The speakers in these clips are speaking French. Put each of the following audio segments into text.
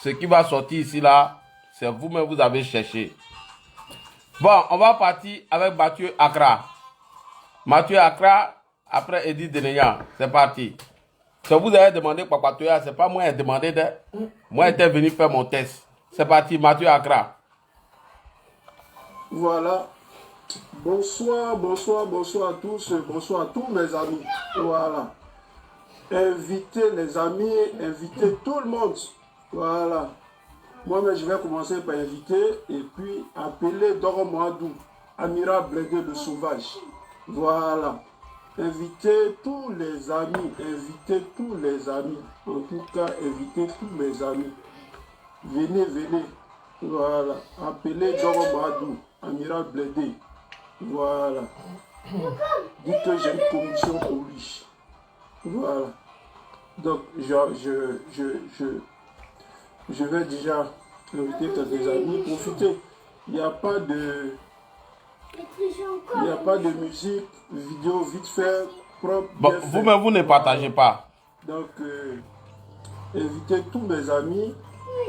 Ce qui va sortir ici, là, c'est vous-même, vous avez cherché. Bon, on va partir avec Mathieu Accra. Mathieu Accra, après Edith Denenya. C'est parti. Si vous avez demandé Papatoya, c'est pas moi qui ai demandé. Moi, j'étais venu faire mon test. C'est parti, Mathieu Accra. Voilà. Bonsoir, bonsoir, bonsoir à tous. Bonsoir à tous mes amis. Voilà. Invitez les amis, invitez tout le monde. Voilà. Moi-même, je vais commencer par inviter et puis appeler Doro Moadou, Amira Blédé le Sauvage. Voilà. Invitez tous les amis, invitez tous les amis. En tout cas, invitez tous mes amis. Venez, venez. Voilà. Appelez Doro Moadou, Amira Blédé. Voilà. Dites que j'ai une commission pour lui. Voilà. Donc, je vais déjà inviter quelques amis. Profitez. Il n'y a pas de musique, vidéo vite fait, propre. Bon, vous-même, vous ne partagez pas. Donc, invitez tous mes amis.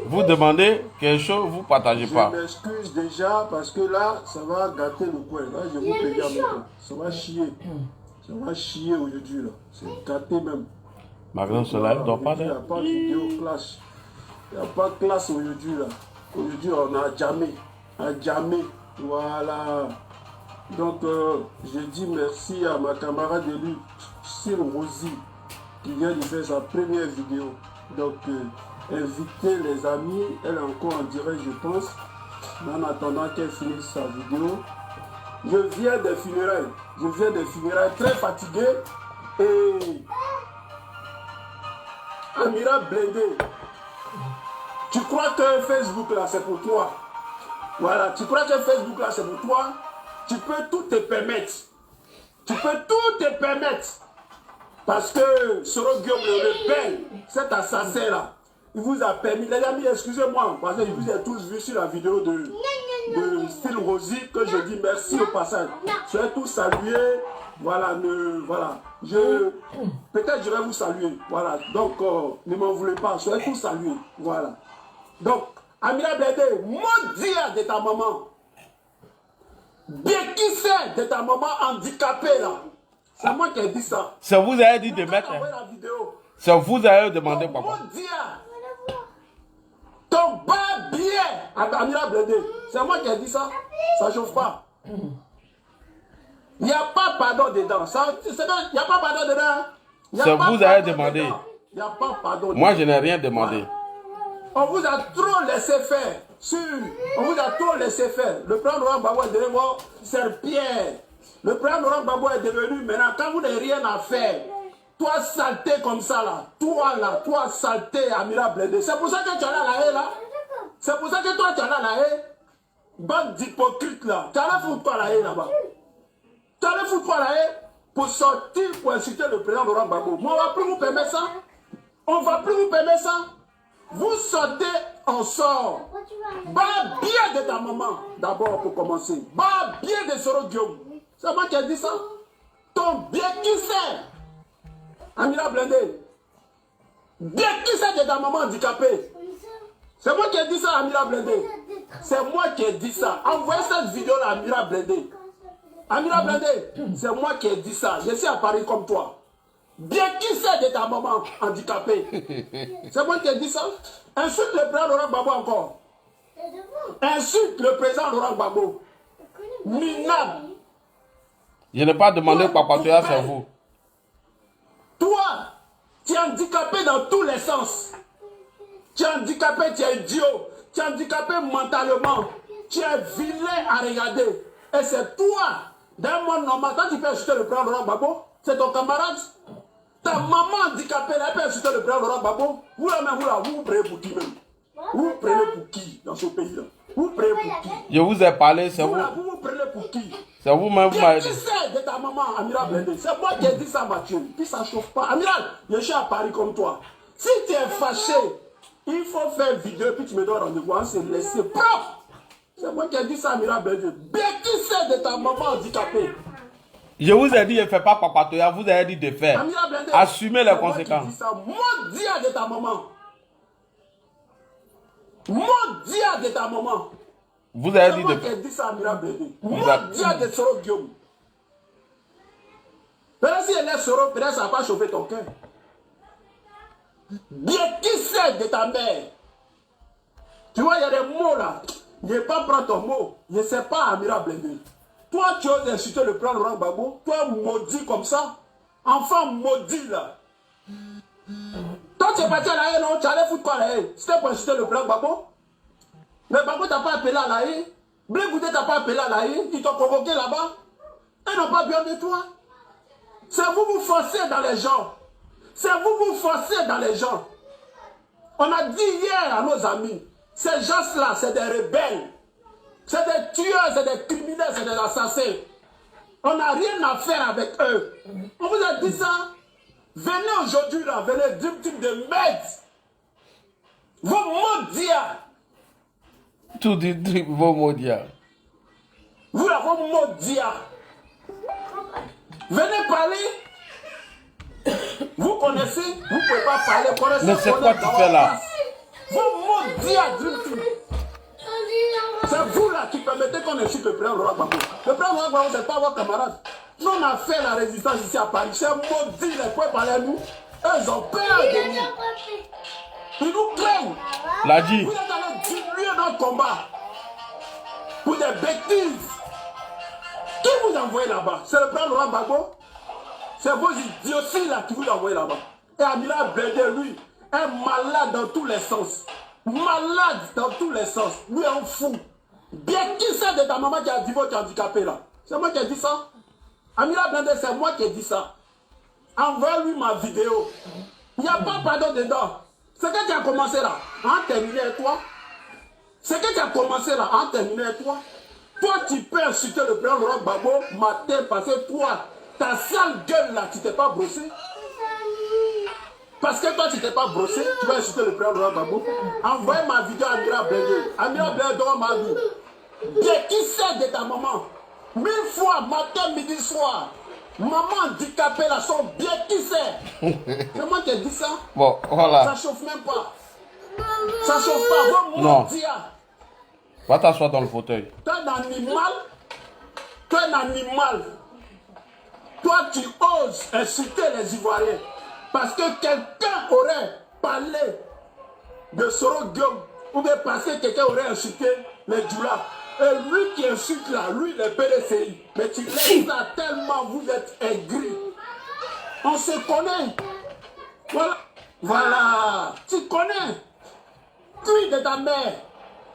Vous demandez quelque chose, vous ne partagez pas. Je m'excuse déjà parce que là, ça va gâter le coin. Là, je vous préviens maintenant. Ça va chier. Ça va chier aujourd'hui. Là. C'est gâté même. Ma grande soeur, elle ne dort pas. Il n'y a pas de vidéo clash. Il n'y a pas de classe aujourd'hui. Là. Aujourd'hui, on a jamais. Jamais. Voilà. Donc, je dis merci à ma camarade élue, Cyril Rosi, qui vient de faire sa première vidéo. Donc, invitez les amis. Elle est encore en direct, je pense. Mais en attendant qu'elle finisse sa vidéo, je viens des funérailles. Je viens des funérailles très fatigué. Et Amira Blédé, tu crois que Facebook là c'est pour toi? Voilà, tu crois que Facebook là c'est pour toi? Tu peux tout te permettre. Tu peux tout te permettre. Parce que Soro Guillaume le rebelle, cet assassin là, il vous a permis. Les amis, excusez-moi, parce que je vous ai tous vu sur la vidéo de Phil Rosy que je dis merci au passage. Soyez tous salués. Voilà, voilà. Peut-être je vais vous saluer. Voilà. Donc, ne m'en voulez pas. Soyez tous salués. Voilà. Donc, Amira Blédé, maudit de ta maman. Bien qui c'est de ta maman handicapée là. C'est moi qui ai dit ça. C'est vous avez dit de mettre. C'est vous avez demandé papa. Maudit. Ton bas bien. Amira Blédé. C'est moi qui ai dit ça. Ça chauffe pas. Il n'y a pas pardon dedans. Il n'y a pas pardon dedans. C'est vous avez demandé. Il n'y a pas pardon dedans. Moi, je n'ai rien demandé. On vous a trop laissé faire. On vous a trop laissé faire. Le président Laurent Gbagbo est devenu serpillère. Le président Laurent Gbagbo est devenu maintenant, quand vous n'avez rien à faire, toi saleté comme ça là, toi saleté Amira Blédé. C'est pour ça que tu es là à la haie là. C'est pour ça que toi tu es là à la haie. Bande d'hypocrites là. Tu allais foutre toi à la haie là-bas. Tu allais foutre toi à la haie pour sortir, pour insulter le président Laurent Gbagbo. Moi on va plus vous permettre ça. On va plus vous permettre ça. Vous sortez, on sort. Bah bien de ta maman, d'abord pour commencer. Bah bien de Soro Guillaume. C'est moi qui ai dit ça. Ton bien qui c'est? Amira Blédé. Bien qui c'est de ta maman handicapée? C'est moi qui ai dit ça, Amira Blédé. C'est moi qui ai dit ça. Envoyez cette vidéo à Amira Blédé. Amira Blédé, c'est moi qui ai dit ça. Je suis à Paris comme toi. Bien qui c'est de ta maman handicapée? C'est moi qui ai dit ça. Insulte le président Laurent Gbagbo encore. Insulte le président Laurent Gbagbo. Minable. Je n'ai pas demandé Papatoya, c'est vous. Toi, tu es handicapé dans tous les sens. Tu es handicapé, tu es idiot. Tu es handicapé mentalement. Tu es vilain à regarder. Et c'est toi, d'un monde normal, quand tu peux insulter le président Laurent Gbagbo, c'est ton camarade. Ta maman handicapée, elle peut insulter le président Laurent Gbagbo. Vous là même, vous prenez pour qui même? Vous prenez pour qui dans ce pays-là? Vous prenez pour qui? Je vous ai parlé, c'est vous. Vous prenez pour qui? C'est vous-même, vous m'avez dit. Qui c'est de ta maman, Amira Blédé? C'est moi qui ai dit ça, Mathieu. Puis ça ne chauffe pas. Amiral, je suis à Paris comme toi. Si tu es fâché, il faut faire une vidéo puis tu me donnes rendez-vous. On s'est laissé propre. C'est moi qui ai dit ça, Amira Blédé. Bien qui c'est de ta maman handicapée? Je vous ai dit, je ne fais pas Papatoya, vous avez dit de faire. Assumez les conséquences. Maudit de ta maman. Maudit de ta maman. Vous avez C'est dit moi de... qui ai dit ça à Amira Blende. Maudit de Soro Guillaume. Peut-être si elle est Soro, peut-être ça n'a pas chauffé ton cœur. Bien qui sait de ta mère. Tu vois, il y a des mots là. Je ne vais pas prendre ton mot. Je ne sais pas, Amira Blende. Toi, tu oses insulter le plan Laurent Gbagbo. Toi, maudit comme ça. Enfant maudit là. Toi, tu es parti à la haie, non? Tu allais foutre quoi à la haie? C'était pour insulter le plan Gbagbo. Mais Gbagbo t'a pas appelé à la haie. Blé Goudé t'a pas appelé à la haie. Ils t'ont convoqué là-bas. Ils n'ont pas bien de toi. C'est vous forcez dans les gens. C'est vous forcez dans les gens. On a dit hier à nos amis, ces gens-là, c'est des rebelles. C'est des tueurs, c'est des criminels, c'est des assassins. On n'a rien à faire avec eux. On vous a dit ça. Venez aujourd'hui là, venez d'une type de merde. Vos maudits. Tout dit vos maudits. Vous là, vos maudits. Venez parler. Vous connaissez, vous ne pouvez pas parler. Connaissez. Mais c'est quoi tu fais là? Vos maudits d'une type. C'est vous là qui permettez qu'on insulte le président Laurent Gbagbo. Le président Laurent Gbagbo, ce n'est pas vos camarades. Nous, on a fait la résistance ici à Paris. C'est maudit, les points parler à nous. Eux, ils ont peur de nous. Ils nous craignent. L'a dit. Vous êtes allés diminuer notre combat. Pour des bêtises. Qui vous envoie là-bas? C'est le président Laurent Gbagbo? C'est vos idioties là qui vous envoient là-bas. Et Amira Blende, lui, est malade dans tous les sens. Malade dans tous les sens. Lui est un fou. Bien qui c'est de ta maman qui a dit votre handicapé là? C'est moi qui ai dit ça. Amira Blende, c'est moi qui ai dit ça. Envoie-lui ma vidéo. Il n'y a pas pardon dedans. C'est que tu as commencé là. En terminé avec toi. C'est que tu as commencé là. En terminé avec toi. Toi, tu peux insulter le président Laurent Gbagbo matin parce que toi, ta sale gueule là, tu t'es pas brossé. Parce que toi, tu t'es pas brossé, tu vas insulter le président Laurent Gbagbo. Envoyez ma vidéo à Amira Blende. Amira Blende, dans ma vie. Bien qui sait de ta maman? 1000 fois, matin, midi, soir. Maman handicapée là, son bien qui sait. C'est moi qui ai dit ça. Bon, voilà. Ça chauffe même pas. Ça chauffe pas. Vos maudits. Va t'asseoir dans le fauteuil. Tu es un animal. Tu es un animal. Toi, tu oses insulter les Ivoiriens. Parce que quelqu'un aurait parlé de Soro Guillaume. Ou bien parce que quelqu'un aurait insulté les Djoula. Et lui qui insulte là, lui le PDCI. Mais tu laisses ça tellement vous êtes aigris. On se connaît. Voilà. Voilà. Tu connais. Cuit de ta mère.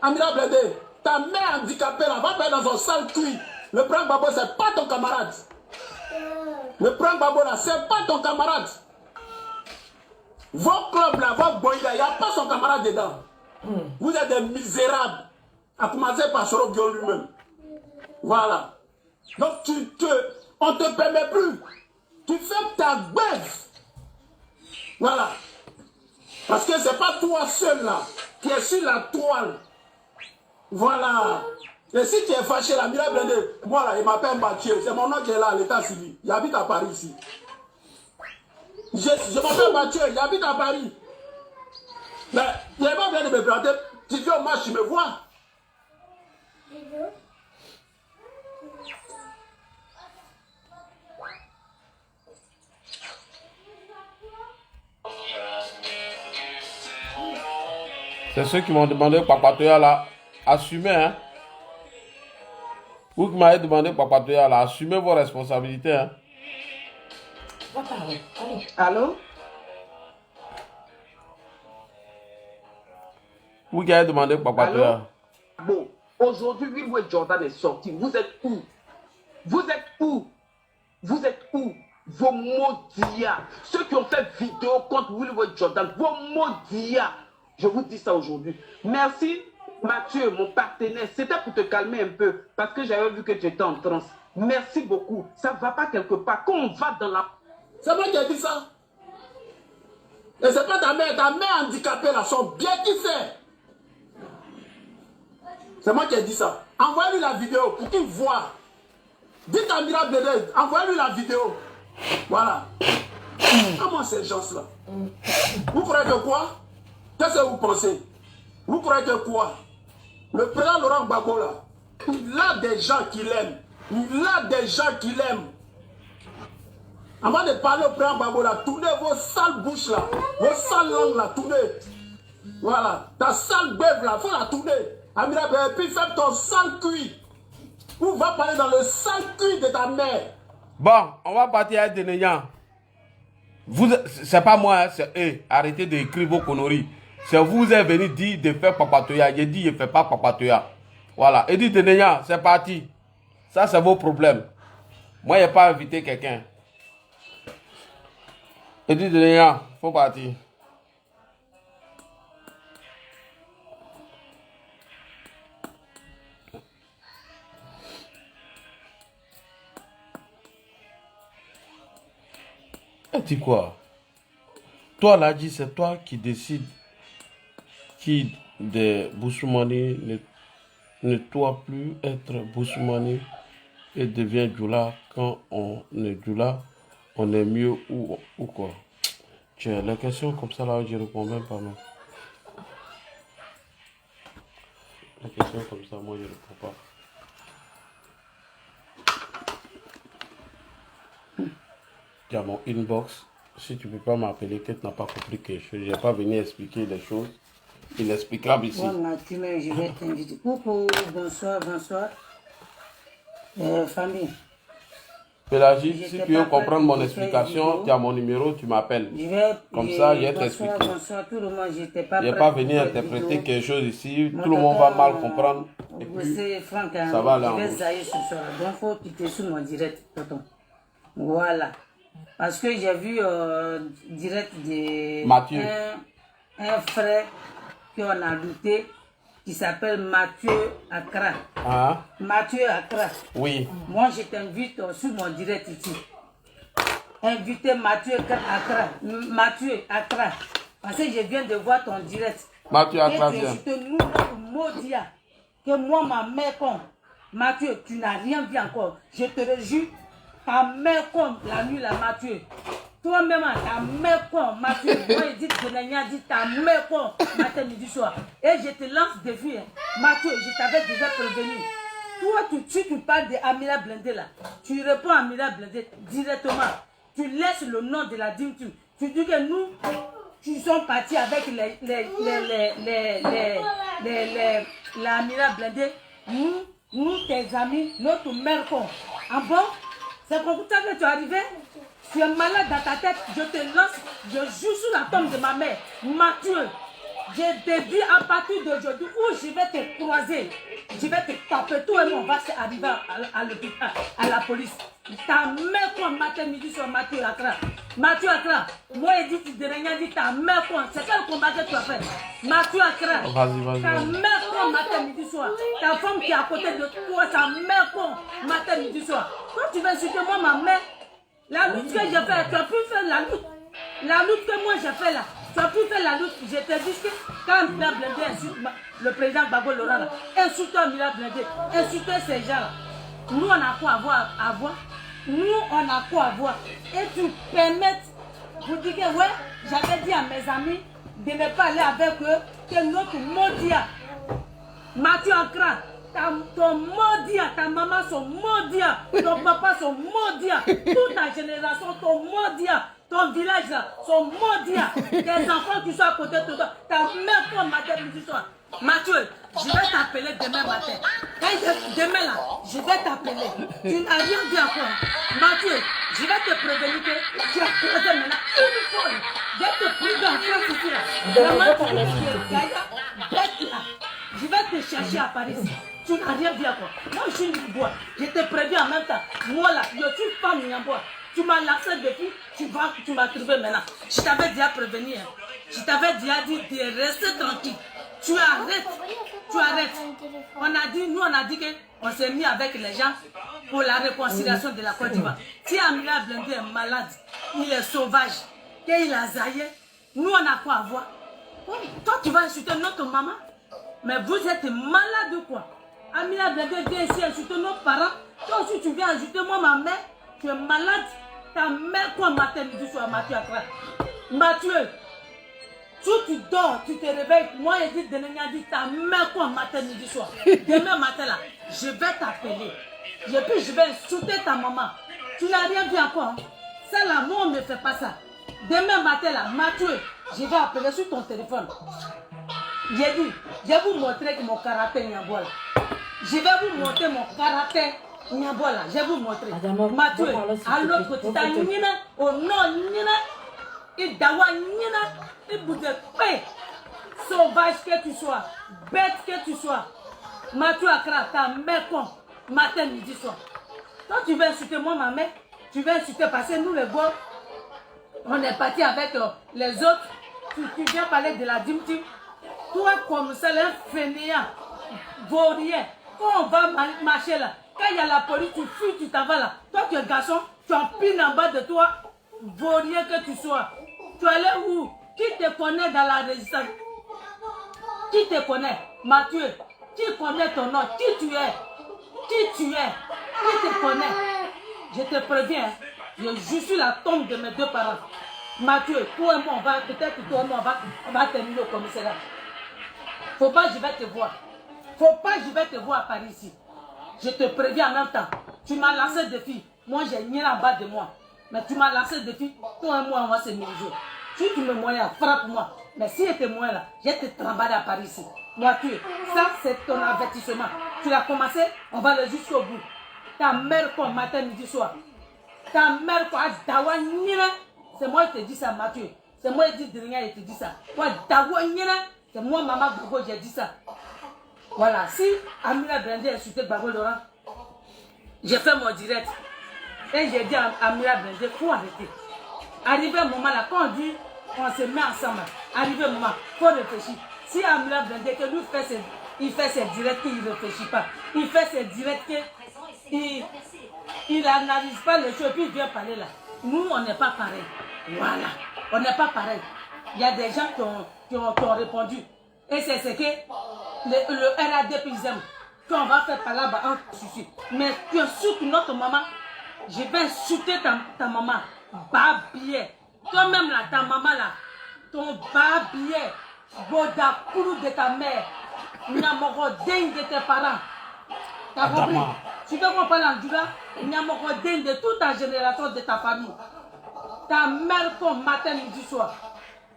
Amira Blende. Ta mère handicapée là, va faire dans un sale cuit. Le Prince Gbagbo, c'est pas ton camarade. Le Prince Gbagbo là, c'est pas ton camarade. Vos clubs là, vos boys là, il n'y a pas son camarade dedans. Vous êtes des misérables. À commencer par Soro Guillaume lui-même. Voilà. Donc on ne te permet plus. Tu fais ta bête. Voilà. Parce que ce n'est pas toi seul là qui est sur la toile. Voilà. Et si tu es fâché là, Amira Blende, moi là, il m'appelle Mathieu. C'est mon nom qui est là à l'état civil. Il habite à Paris ici. Je m'appelle Mathieu, il habite à Paris. Mais il n'est pas bien de me planter. Tu viens au match, tu me vois. C'est ceux qui m'ont demandé Papatoya là. Assumez, hein. Vous qui m'avez demandé Papatoya là, assumez vos responsabilités, hein. Va parler. Allez. Allô? Vous qui avez demandé Papatoya. Bon, aujourd'hui, Will Jordan est sorti. Vous êtes où? Vous êtes où? Vous êtes où? Vos maudits. Ceux qui ont fait vidéo contre Will Jordan, vos maudits. Je vous dis ça aujourd'hui. Merci, Mathieu, mon partenaire. C'était pour te calmer un peu, parce que j'avais vu que tu étais en transe. Merci beaucoup. Ça ne va pas quelque part. Quand on va dans la... C'est moi qui ai dit ça. Et c'est pas ta mère handicapée là, son bien qui sait. C'est moi qui ai dit ça. Envoyez-lui la vidéo pour qu'il voit. Dites à Amira Blende, envoyez-lui la vidéo. Voilà. Comment ces gens-là? Vous croyez que quoi? Qu'est-ce que vous pensez? Vous croyez que quoi? Le président Laurent Gbagbo, là, il a des gens qui l'aiment. Il a des gens qui l'aiment. Avant de parler au président Gbagbo, là, tournez vos sales bouches, là. Vos sales langues, là, tournez. Voilà. Ta sale bève, là, faut la tourner. Amira, et puis fais ton sale cuit. Ou va parler dans le sale cuit de ta mère. Bon, on va partir à Deneyan. C'est pas moi, hein, c'est eux. Arrêtez d'écrire vos conneries. C'est vous qui êtes venu dire de faire papatoya. J'ai dit, je ne fais pas papatoya. Voilà. Et dit Deneyan, c'est parti. Ça, c'est vos problèmes. Moi, je n'ai pas invité quelqu'un. Et dit Deneyan, il faut partir. Et dis quoi? Toi, là, dit, c'est toi qui décides qui de Boussoumani ne doit plus être Boussoumani et devient Djoula. Quand on est Djoula, on est mieux ou quoi? Tiens, la question comme ça, là, je réponds même pas. Non. La question comme ça, moi, je ne réponds pas. Il y a mon inbox. Si tu ne peux pas m'appeler, que tu n'as pas compris quelque chose, je n'ai pas venu expliquer les choses. Il expliquera ici. Voilà, je vais t'inviter. Coucou, bonsoir, bonsoir. Famille. Pélagie, si tu veux comprendre mon explication, tu as mon numéro, tu m'appelles. Comme ça, je vais t'expliquer. Bonsoir, tout le monde, j'étais pas Je n'ai pas venu interpréter quelque chose ici. Tout le monde va mal comprendre. Et puis, Franck, ça va aller en je vais bouche. zailler ce soir. Donc, il faut quitter sur mon direct, tonton. Voilà. Parce que j'ai vu direct de Mathieu. Un frère qu'on a douté qui s'appelle Mathieu Accra. Hein? Mathieu Accra. Oui. Moi, je t'invite sur mon direct ici. Invitez Mathieu Accra. Mathieu Accra. Parce que je viens de voir ton direct. Mathieu Accra, Et viens. je te maudis que moi, ma mère, comme Mathieu, tu n'as rien vu encore. Je te le jure, ta mère, comme la nuit, là, Mathieu. Toi-même, ta mère, comme Mathieu. Moi, il dit, dit ta mère, comme matin, midi, soir. Et je te lance des vues. Mathieu, je t'avais déjà prévenu. Toi, tu parles de Amira Blindé là. Tu réponds à Amira Blindé directement. Tu laisses le nom de la dîme. Tu dis que nous, tu sommes partis avec la Amira Blindé. Nous, tes amis, notre mère con. Ah bon? C'est comme ça que tu es arrivé? Tu es malade dans ta tête. Je te lance, je joue sur la tombe de ma mère. Mathieu. J'ai dit à partir d'aujourd'hui où je vais te croiser, je vais te taper, toi et moi, on va arriver à l'hôpital, à la police. Ta mère, quoi, matin, midi, soir, Mathieu Accra. Mathieu Accra, moi, il dit, tu devrais dire ta mère, quoi, c'est quel combat que tu as fait? Mathieu Accra, Vas-y. ta mère, quoi, matin, midi, soir. Ta femme qui est à côté de toi, ta mère, quoi, matin, midi, soir. Quand tu vas insulter moi, ma mère, la lutte que j'ai fait, tu as pu faire la lutte. La lutte que moi j'ai fait là, tu as pu faire la lutte. Je te dis que quand Amira Blindé insulte le président Gbagbo Laurent, insulte Amira Blindé, insulte ces gens là. Nous on a quoi à voir. Nous on a quoi à voir. Et tu permets, vous dites que ouais, j'avais dit à mes amis de ne pas aller avec eux, que notre maudit, Mathieu Accra, ton maudit, ta maman sont maudits, ton papa sont maudits, toute ta génération sont maudits. Ton village là, sont maudits. Tes enfants qui sont à côté de toi, ta mère comme matin, midi, soir. Mathieu, je vais t'appeler demain matin. Demain là, je vais t'appeler. Tu n'as rien dit encore. Mathieu, je vais te prévenir que tu as croisé maintenant une fois. Je vais te priver en France ici là. Vraiment, tu es bête là. Je vais te chercher à Paris. Tu n'as rien dit encore. Moi, je suis une bois. Je te préviens en même temps. Moi là, je suis femme Niambois. Tu m'as lancé depuis, tu m'as trouvé maintenant. Je t'avais déjà prévenu. Hein. Je t'avais déjà dit de rester tranquille. Tu arrêtes. Nous on a dit qu'on s'est mis avec les gens pour la réconciliation de la Côte d'Ivoire. Si Amira Blindé est malade, il est sauvage, qu'il a zaillé, nous on a quoi à voir? Toi tu vas insulter notre maman, mais vous êtes malade ou quoi? Amira Blindé vient ici insulter nos parents. Toi aussi tu viens insulter moi, ma mère. Tu es malade. Ta mère, quoi, matin, midi, soir, Mathieu Accra. Mathieu, Tu dors, tu te réveilles. Moi, je dis, dit ta mère quoi matin, midi, soir. Demain matin, là, je vais t'appeler. Et puis, je vais insulter ta maman. Tu n'as rien vu encore. Hein? Ça, là, moi, on ne fait pas ça. Demain matin, là, Mathieu, je vais appeler sur ton téléphone. J'ai dit, je vais vous montrer que mon caractère est là. Je vais vous montrer mon caractère. Je vais vous montrer. Mathieu, à l'autre côté, tu as Nina, au nom Nina, et Dawa Nina, et Bouddha, sauvage que tu sois, bête que tu sois. Mathieu Accra, ta mère con, matin, midi, soir. Toi, tu veux insulter moi, ma mère, tu veux insulter parce que nous, les gars, on est parti avec les autres. Tu viens parler de la Dimtim. Toi, comme ça, un fainéant, vaurien, quand on va marcher là, quand il y a la police, tu fuis, tu t'en vas là. Toi, tu es garçon, tu empines en bas de toi, vaurien que tu sois. Tu es allé où? Qui te connaît dans la résistance? Qui te connaît? Mathieu, qui connaît ton nom? Qui tu es? Qui tu es? Qui te connaît? Je te préviens, je suis la tombe de mes deux parents. Mathieu, toi et moi, on va, peut-être que toi et moi, on va terminer au commissariat. Faut pas, je vais te voir. Faut pas, je vais te voir à Paris ici. Je te préviens en même temps. Tu m'as lancé des filles. Moi, j'ai nié en bas de moi. Mais tu m'as lancé des filles. Toi et moi, on va se mélanger. Si tu me moyens, frappe-moi. Mais si tu es moyen là, je vais te tramballer à Paris ici. Moi, ça, c'est ton avertissement. Tu l'as commencé, on va aller jusqu'au bout. Ta mère, quoi, matin, midi, soir. Ta mère, quoi, Dawa Nina. C'est moi qui te dis ça, Mathieu. C'est moi qui te dis rien, il te dit ça. Quoi, Dawa Nina. C'est moi, maman Gogo, j'ai dit ça. Voilà, si Amira Brandé a insulté Babo Laurent, j'ai fait mon direct. Et j'ai dit à Amira Brandé, il faut arrêter. Arrivé un moment là, quand on dit, on se met ensemble. Arrivé un moment, il faut réfléchir. Si Amira Brandé, que lui il fait ses directs qu'il ne réfléchit pas. Il fait ses directs qu'il n'analyse pas les choses, puis il vient parler là. Nous, on n'est pas pareil. Voilà, on n'est pas pareil. Il y a des gens qui ont répondu. Et c'est ce que le RAD ils aiment. Qu'on va faire par là-bas un souci. Mais tu insultes notre maman. Je vais insulter ta maman. Babier. Toi-même là, ta maman là. Ton babier. Boda Koulou de ta mère. Nyamoro dingue de tes parents. T'as compris? Tu veux qu'on parle en Dula? Nyamoro dingue de toute ta génération de ta famille. Ta mère comme matin, midi, soir.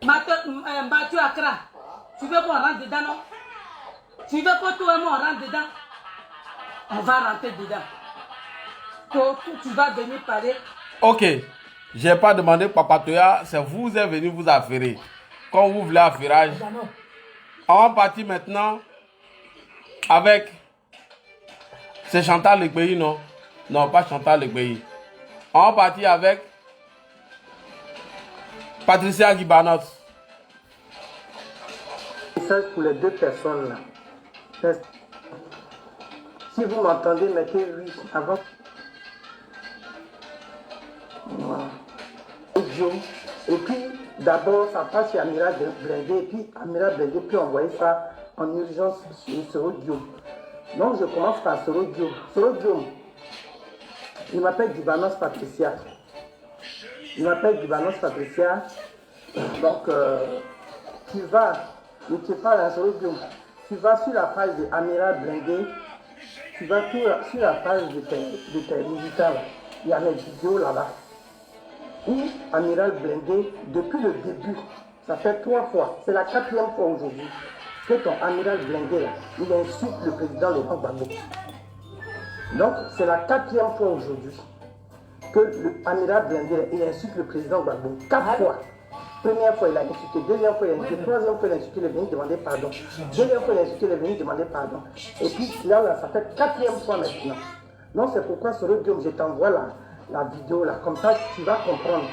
Mathieu Accra. Tu veux qu'on rentre dedans, non? Tu veux que toi et moi on rentre dedans? On va rentrer dedans. Tu vas venir parler. Ok. Je n'ai pas demandé Papa Toya, c'est vous qui êtes venu vous affairer. Quand vous voulez affairage. On va partir maintenant avec. C'est Chantal Lekbeyi, non? Non, pas Chantal Lekbeyi. On va partir avec Patricia Guibanos. Message pour les deux personnes là. Si vous m'entendez, mettez oui avant. Voilà. Et puis d'abord ça passe chez Amira Blindé et puis Amira Blindé peut envoyer ça en urgence sur Soro Diom. Donc je commence par Soro Diom. Soro Diom, il m'appelle Guibanos Patricia. Il m'appelle Guibanos Patricia. Donc tu vas. Ne te parle à Soro Diom. Tu vas sur la page de Amira Blindé, tu vas sur la page de tes militants, il y a mes vidéos là-bas. Où Amiral Blindé, depuis le début, ça fait 3 fois, c'est la 4e fois aujourd'hui, que ton Amiral Blindé, là, il insulte le président Laurent Gbagbo. Donc, c'est la 4e fois aujourd'hui que l'Amiral Blindé, il insulte le président Gbagbo. 4 fois. Première fois, il a insulté. Deuxième fois, il a insulté. Troisième fois, il a insulté. Il est venu demander pardon. Deuxième fois, il a insulté. Il est venu demander pardon. Et puis là, ça fait 4e fois maintenant. Donc, c'est pourquoi sur le Diom, je t'envoie la vidéo là. Comme ça, tu vas comprendre.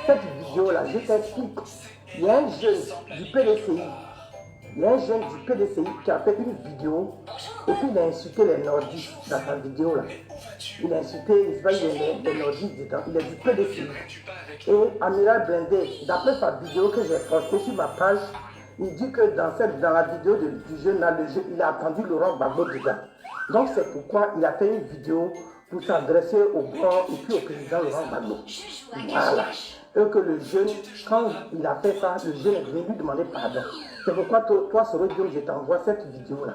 Cette vidéo là, je t'explique. Il y a un jeune du PDCI. Il y a un jeune du PDCI qui a fait une vidéo. Et puis, il a insulté les nordistes dans sa vidéo là. Il a insulté les nordistes dedans. Il est du PDCI. Et Amiral Blindé, d'après sa vidéo que j'ai postée sur ma page, il dit que dans la vidéo du jeune là, il a attendu Laurent Gbagbo dedans. Donc c'est pourquoi il a fait une vidéo pour s'adresser au grand et puis au président Laurent Gbagbo. Voilà. et que le jeune, quand il a fait ça, le jeune est venu lui demander pardon. C'est pourquoi toi, Soro Guillaume, je t'envoie cette vidéo-là.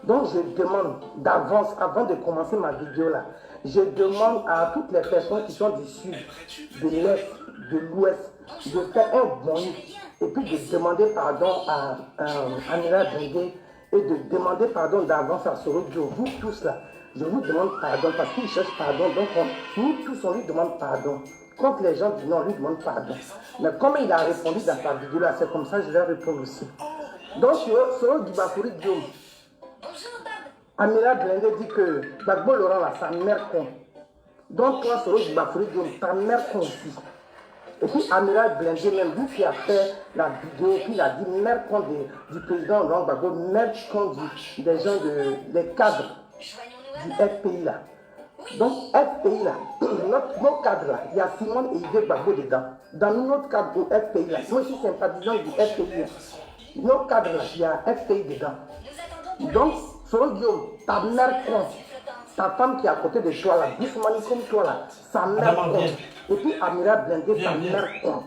Donc je demande d'avance, avant de commencer ma vidéo là, je demande à toutes les personnes qui sont du sud, de l'est, de l'ouest, de faire un bond et puis de demander pardon à Amira Bendé et de demander pardon d'avance à Soro Guillaume. Vous tous là, je vous demande pardon parce qu'ils cherchent pardon. Donc nous tous on lui demande pardon. Quand les gens du Nord lui demandent pardon. Mais comme il a répondu dans sa vidéo là, c'est comme ça que je vais répondre aussi. Donc Soro Guillaume, Amira Blindé dit que Gbagbo Laurent là, sa mère con. Donc toi, Soro Guillaume, ta mère con aussi. Et puis Amira Blindé, même lui qui a fait la vidéo, puis il a dit mère con du président Laurent Gbagbo, mère con des gens, des cadres du FPI là. Donc FPI là, nos cadres là, il y a Simone et Yves Gbagbo dedans. Dans notre cadre au FPI là, moi je suis sympathisant du FPI là. Nos cadres là, il y a FPI dedans. Donc, Soro Guillaume, ta mère con, ta femme qui est à côté de toi là, doucement comme toi là, sa mère con. Et puis Amira Blindé, sa mère con.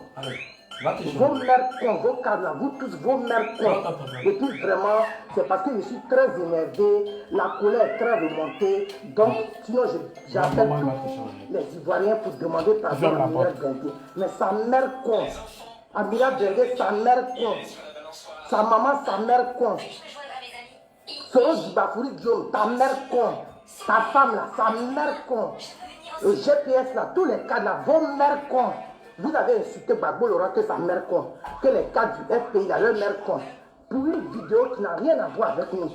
Vos mères cons, vos cadres là, vous tous, vos mères cons. Et puis vraiment, c'est parce que je suis très énervé, la colère est très remontée. Donc, sinon, j'appelle tous les Ivoiriens pour demander pardon à Amira Blindé. Mais sa mère con, Amira Blindé, sa mère con, sa maman, sa mère con. Soro Guillaume, ta mère con, ta femme là, sa mère con, le GPS là, tous les cadres là, vos mères con. Vous avez insulté Gbagbo Laurent que sa mère con, que les cadres du FPI là, leur mère con, pour une vidéo qui n'a rien à voir avec nous.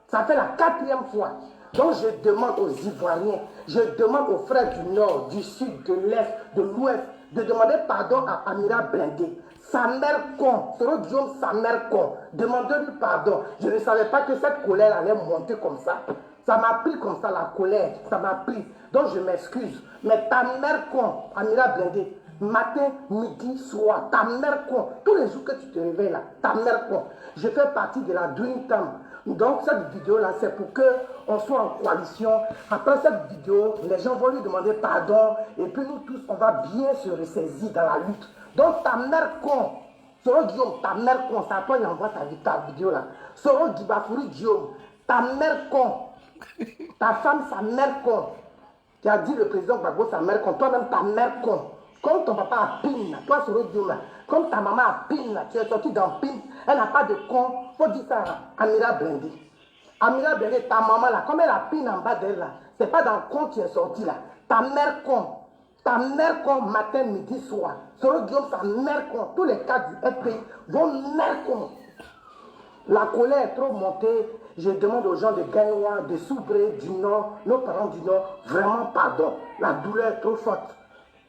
Ça fait la 4e fois. Donc je demande aux Ivoiriens, je demande aux frères du Nord, du Sud, de l'Est, de l'Ouest, de demander pardon à Amira Blindé. Sa mère con, Soro Guillaume, sa mère con, demandez-lui pardon. Je ne savais pas que cette colère allait monter comme ça. Ça m'a pris comme ça la colère, ça m'a pris. Donc je m'excuse. Mais ta mère con, Amira Blindé, matin, midi, soir, ta mère con, tous les jours que tu te réveilles là, ta mère con. Je fais partie de la Dream Team. Donc cette vidéo là, c'est pour qu'on soit en coalition. Après cette vidéo, les gens vont lui demander pardon. Et puis nous tous, on va bien se ressaisir dans la lutte. Donc ta mère con, Soro Guillaume, ta mère con, c'est à toi qui envoie ta vidéo là. Soro Guillaume, ta mère con, ta femme, sa mère con. Tu as dit le président Gbagbo, sa mère con, toi-même ta mère con. Comme ton papa a pin, toi Soro Guillaume là, comme ta maman a pin, tu es sorti dans pin, elle n'a pas de con, faut dire ça à Amira Blindé. Amira Blindé, ta maman là, comme elle a pin en bas d'elle là, c'est pas dans le con qui est sorti là. Ta mère con. Ta mère con, matin, midi, soir. Soro Guillaume, sa mère con. Tous les cas du FPI, vos mères con. La colère est trop montée. Je demande aux gens de Gaïwa, de Soubré, du Nord, nos parents du Nord, vraiment pardon. La douleur est trop forte.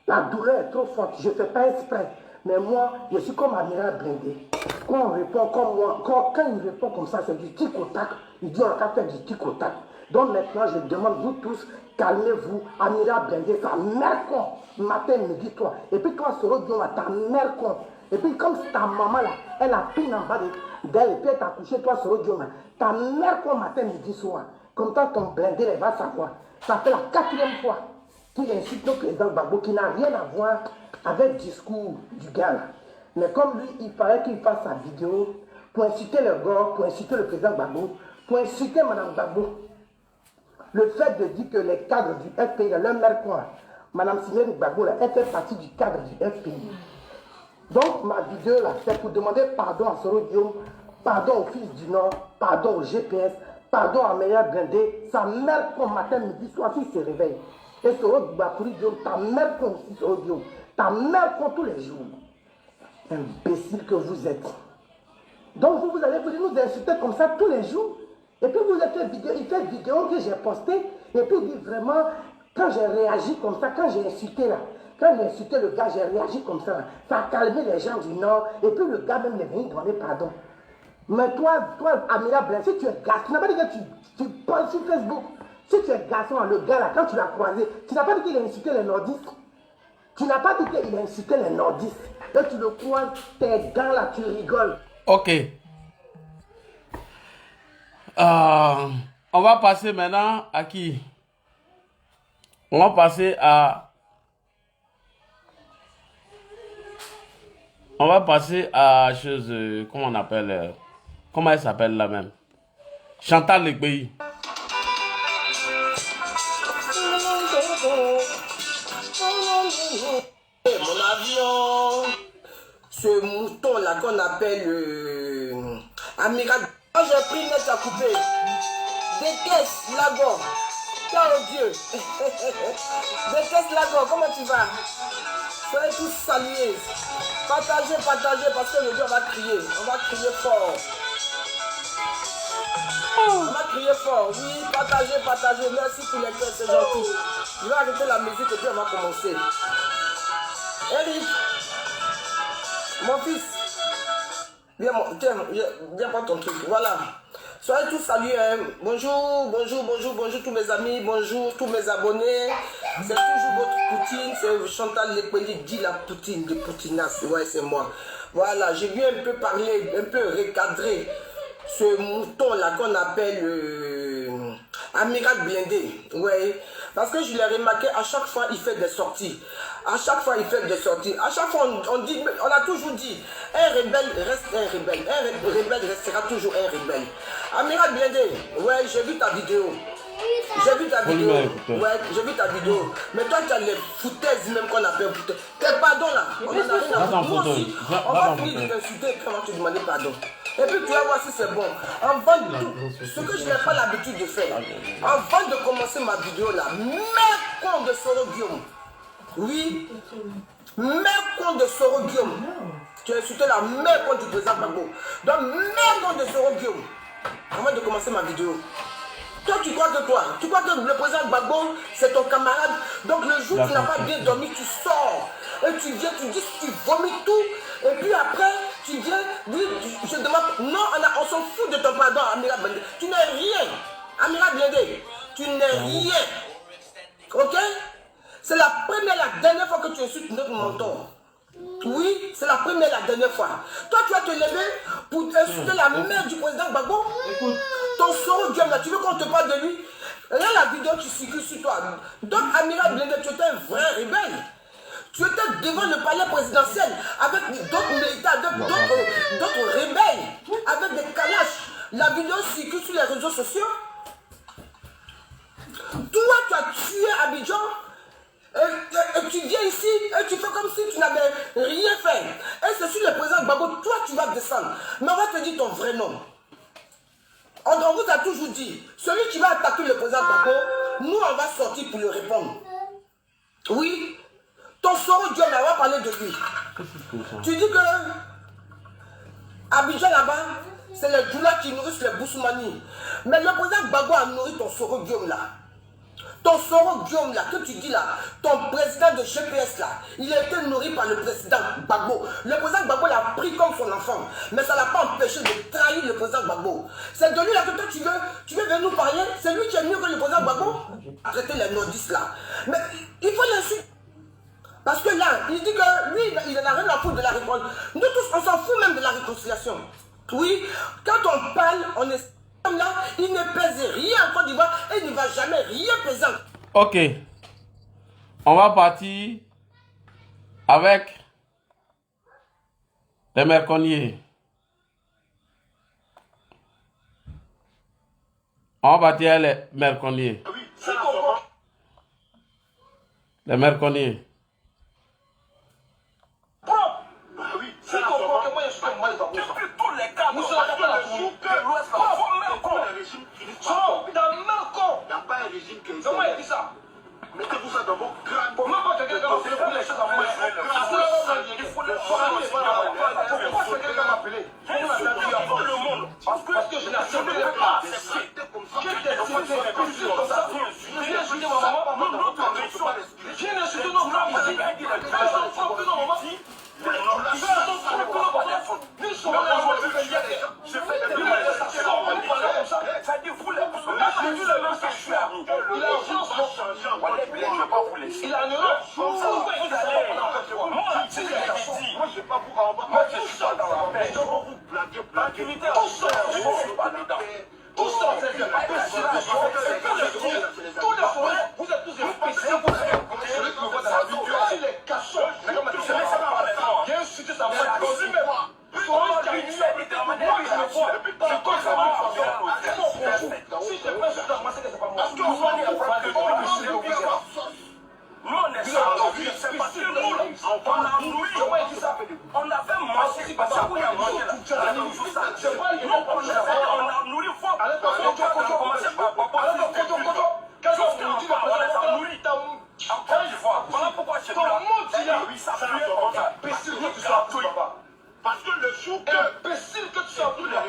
La douleur est trop forte. Je ne fais pas exprès. Mais moi, je suis comme Amira Blindé. Quand on répond comme moi, quand il répond comme ça, c'est du tic au tac. Il dit on va faire du tic au tac. Donc maintenant, je demande vous tous, calmez-vous. Amira Blindé, ta mère con, matin, midi, toi. Et puis toi, Soro Guillaume, ta mère con. Et puis comme ta maman là, elle a pris en bas d'elle, et puis elle t'a couché, toi, Soro Guillaume, ta mère con, matin, midi, soir. Comme ça, ton blindé, elle va savoir. Ça fait la 4e fois qu'il insulte le président Gbagbo, qui n'a rien à voir avec le discours du gars là. Mais comme lui, il fallait qu'il fasse sa vidéo pour insulter le gars, pour insulter le président Gbagbo, pour insulter Mme Gbagbo. Le fait de dire que les cadres du FPI, leur mère quoi, Mme Simone Gbagbo, elle fait partie du cadre du FPI. Donc ma vidéo là, c'est pour demander pardon à Soro Guillaume, pardon au fils du Nord, pardon au GPS, pardon à Amira Blindé, sa mère comme matin, midi, soir, s'il se réveille. Et Soro Guillaume, ta mère comme aussi Soro Guillaume, ta mère comme tous les jours. Imbécile que vous êtes. Donc vous allez nous insulter comme ça tous les jours. Et puis vous avez fait vidéo, il fait vidéo que j'ai posté. Et puis il dit vraiment, quand j'ai réagi comme ça, quand j'ai insulté là, quand j'ai insulté le gars, j'ai réagi comme ça. Là, ça a calmé les gens du Nord. Et puis le gars même est venu demander pardon. Mais toi Amira Blindé, si tu es garçon, tu n'as pas dit que tu parles sur Facebook. Si tu es garçon, le gars là, quand tu l'as croisé, tu n'as pas dit qu'il a insulté les nordistes. Tu n'as pas dit qu'il a insulté les nordistes. Et tu le croises, tes gants là, tu rigoles. Ok. On va passer maintenant à qui? On va passer à On va passer à chose, comment on appelle, comment elle s'appelle là même? Chantal Legbeyi. Mon avion, ce mouton là qu'on appelle Amiral. Quand j'ai pris net à couper, des caisses Lago. Oh Dieu. Des caisses Lago, comment tu vas? Soyez tous salués. Partagez, partagez, parce que le Dieu va crier. On va crier fort. On va crier fort. Oui, partagez, partagez. Merci pour les cœurs, c'est gentil. Je vais arrêter la musique et puis on va commencer. Eric, mon fils, viens prendre ton truc. Voilà. Soyez tous salués. Hein. Bonjour, bonjour, bonjour, bonjour tous mes amis, bonjour tous mes abonnés. C'est toujours votre Poutine, c'est Chantal Legbeyi, dit la Poutine, de Poutinas. Ouais, c'est moi. Voilà, j'ai vu un peu parler, un peu recadrer ce mouton-là qu'on appelle Amiral Blindé. Ouais. Parce que je l'ai remarqué, à chaque fois, il fait des sorties. À chaque fois, il fait des sorties. À chaque fois, on a toujours dit, un rebelle reste un rebelle. Un rebelle restera toujours un rebelle. Amiral Blindé, ouais, j'ai vu ta vidéo. J'ai vu ta vidéo. Ouais, j'ai vu ta vidéo. Mais toi, tu as les foutaises même qu'on appelle foutaises. Quel pardon là? On en a rien à foutre. Moi aussi, on va finir de t'insulter et puis on va te demander pardon. Et puis tu vas voir si c'est bon. Avant de tout, ce que je n'ai pas l'habitude de faire, avant de commencer ma vidéo là, mec con de Soro Guillaume. Oui, mec con de Soro Guillaume. Tu as insulté la mère con du président Gbagbo. Donc mec con de Soro Guillaume. Avant de commencer ma vidéo. Toi, tu crois que le président Gbagbo, c'est ton camarade. Donc le jour où tu n'as pas bien dormi, tu sors. Et tu viens, tu dis, tu vomis tout. Et puis après, tu viens, je demande, non, on s'en fout de ton pardon, Amiral Blindé. Tu n'es rien. Amiral Blindé, tu n'es rien. Ok? C'est la première et la dernière fois que tu insultes notre mentor. Oui, c'est la première et la dernière fois. Toi, tu vas te lever pour insulter la mère du président Gbagbo. Écoute, ton Soro Guillaume là, tu veux qu'on te parle de lui? Là, la vidéo qui circule sur toi. Donc, Amiral Blindé, tu étais un vrai rebelle. Tu étais devant le palais présidentiel avec d'autres militaires, d'autres rebelles, avec des calaches. La vidéo circule sur les réseaux sociaux. Toi, tu as tué Abidjan. Et tu viens ici et tu fais comme si tu n'avais rien fait. Et c'est sur le président Gbagbo, toi tu vas descendre. Mais on va te dire ton vrai nom. On vous a toujours dit, celui qui va attaquer le président Gbagbo, nous on va sortir pour lui répondre. Oui, ton Soro Dieu, on va parler de lui. Tu dis que Abidjan là-bas, c'est les Djoula qui nourrissent les Boussoumani. Mais le président Gbagbo a nourri ton Soro Guillaume là. Ton Soro Guillaume là, que tu dis là, ton président de GPS là, il a été nourri par le président Gbagbo. Le président Gbagbo l'a pris comme son enfant, mais ça ne l'a pas empêché de trahir le président Gbagbo. C'est de lui là que toi tu veux venir nous parler, c'est lui qui est mieux que le président Gbagbo. Arrêtez les nordistes là. Mais il faut l'insulter. Parce que là, il dit que lui, il n'a rien à foutre de la réconciliation. Nous tous, on s'en fout même de la réconciliation. Oui, quand on parle, on est... Là, il ne pèse rien en Côte d'Ivoire et il ne va jamais rien peser. Ok. On va partir avec les Merconniers. On va partir avec les Merconniers. Les Merconniers. Mettez-vous ça dans vos crânes. Pour moi, quand quelqu'un va faire les choses en moi, il faut le pourquoi quelqu'un m'a appelé? Le monde. Parce que je n'accepte pas. Qui était comme ça? Je viens insulter ma maman. Je viens insulter nos femmes. Je viens insulter nos mamans. Viens insulter sa mère.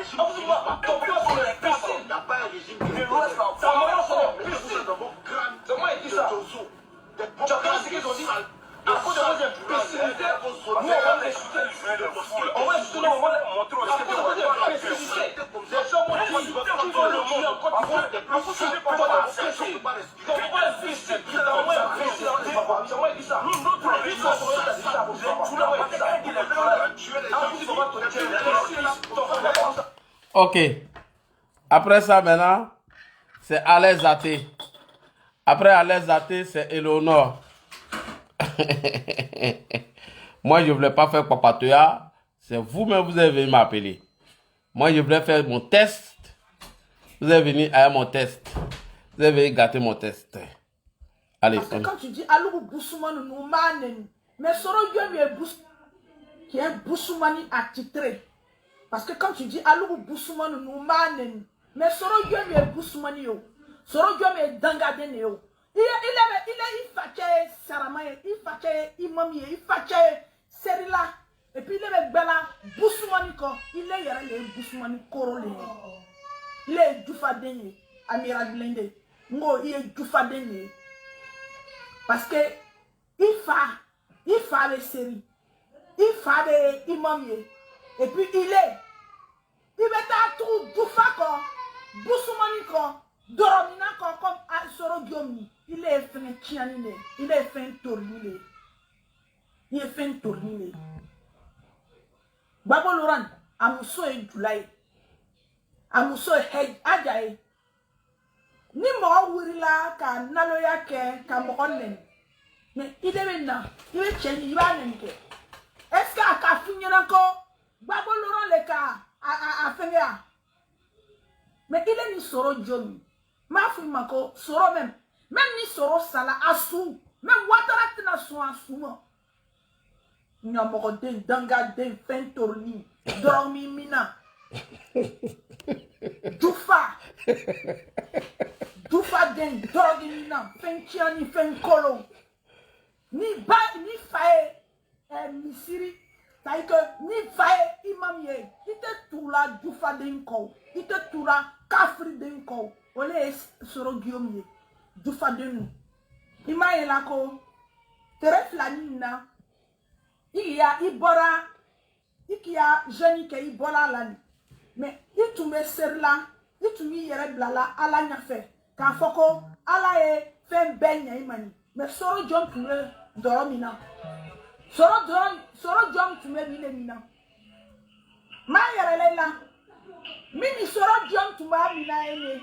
régime qui finit par tomber sur les cadres. Il n'y a pas un régime qui est tombé. Ça marche dans vos crânes de Tozo. Tu as vu ce qu'ils ont dit? À cause de vos imbécilités, nous on va les chuter. On va chuter, on va les montrer aussi que vous avez imbécilité. Les gens m'ont dit qu'ils veulent le monde en Côte d'Ivoire. À cause de vos imbéciles. Donc on va les imbéciles. C'est moi imbécile. C'est moi qui dit ça. Notre vie, on va dire ça. Vous l'avez dit ça. Il est là. À cause de votre imbécile. Ok. Après ça, maintenant, c'est Alain Zaté. Après Alain Zaté, c'est Eleonore. Moi, je ne voulais pas faire papatoya. C'est vous-même, vous êtes venu m'appeler. Moi, je voulais faire mon test. Vous êtes venu à mon test. Vous êtes venu gâter mon test. Allez. Parce que quand tu dis Alou Boussoumani nous manen, mais Soro Diom est qui est Boussoumani attitré. Parce que quand tu dis Alou Boussoumani nous manen, mais Soro Diom est Boussoumani yo. Soro Diom est Dangaden yo. Il fâché Saramaye, il fâché Imami, il fâché Serila. Et puis il est Bella Boussoumani ko, il est yara le Boussoumani Korole. Il est Dufadene, Amiral Blende. Ngo il est Dufadene. Parce que il fa les séries, il fa les Imami. Et puis il met à tout Dufa ko, Boussoumani ko, Doromina ko comme Soro Diomi. Il est fait un tianine, il est fait un tournier. Il est fait un tournier. Babo Laurent, Amousso et Djoulaye, Amousso et Adjaye. Ni mo wurila ka naloya ke ka mokonnen. Mais il est maintenant, il est chez lui, il va n'enke. Est-ce qu'à finir encore, Babo Laurent le cas à finir? Mais il est ni Soro Diomi. Ma fille mako Soro même ni Soro Sala Assou, même Ouattara tina son Assou. Nyamoko den danga den fentorni, dormi mina. Dufa den dormi mina, fenchiani fenkolo. Ni fae misiri, taïke ni fae imamye. Ite tula dufa den ko, ite tula kafri den ko. Ole Soro Guillaume Dufa den. Ima elako tere flanina. Il y a jeune qui Ibola lani. Mais il tourne ser là, il tourne yere blala ala nyafe. Quand foko ala e fait benya imani. Mais Soro John tourne doromina. Soro John tourne mina. Ma yere là. Mini Soro John tourne mina ene.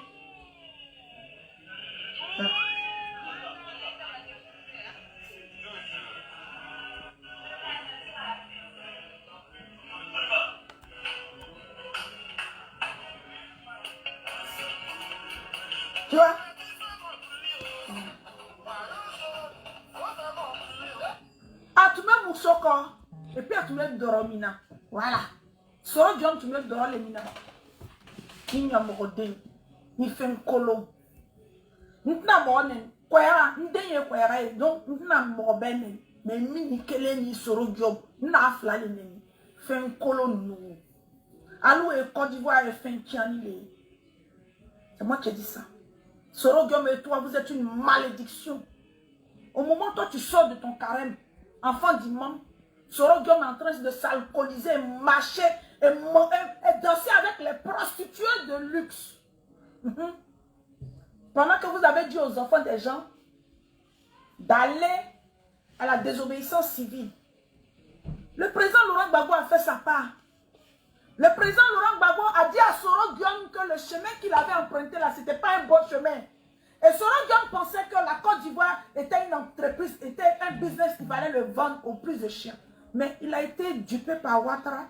Tu vois? Atume Moussoko. Et puis Atume Doromina. Voilà. Soro John Atume Doromina. Il n'y a pas de il fait un colon. Nous n'avons pas quoi. Nous n'avons pas donc nous n'avons pas ben. Mais mini kele ni Soro John. Nous n'avons pas fait un colon nous. Alou et Côte d'Ivoire et fin Tiani. C'est moi qui ai dit ça. Soro Guillaume et toi, vous êtes une malédiction. Au moment où toi tu sors de ton carême, enfant d'imam, Soro Guillaume est en train de s'alcooliser, marcher et danser avec les prostituées de luxe. Pendant que vous avez dit aux enfants des gens d'aller à la désobéissance civile. Le président Laurent Gbagbo a fait sa part. Le président Laurent Gbagbo a dit à Soro Guillaume que le chemin qu'il avait emprunté là, ce n'était pas un bon chemin. Et Soro Guillaume pensait que la Côte d'Ivoire était une entreprise, était un business qu'il fallait le vendre au plus de chiens. Mais il a été dupé par Ouattara.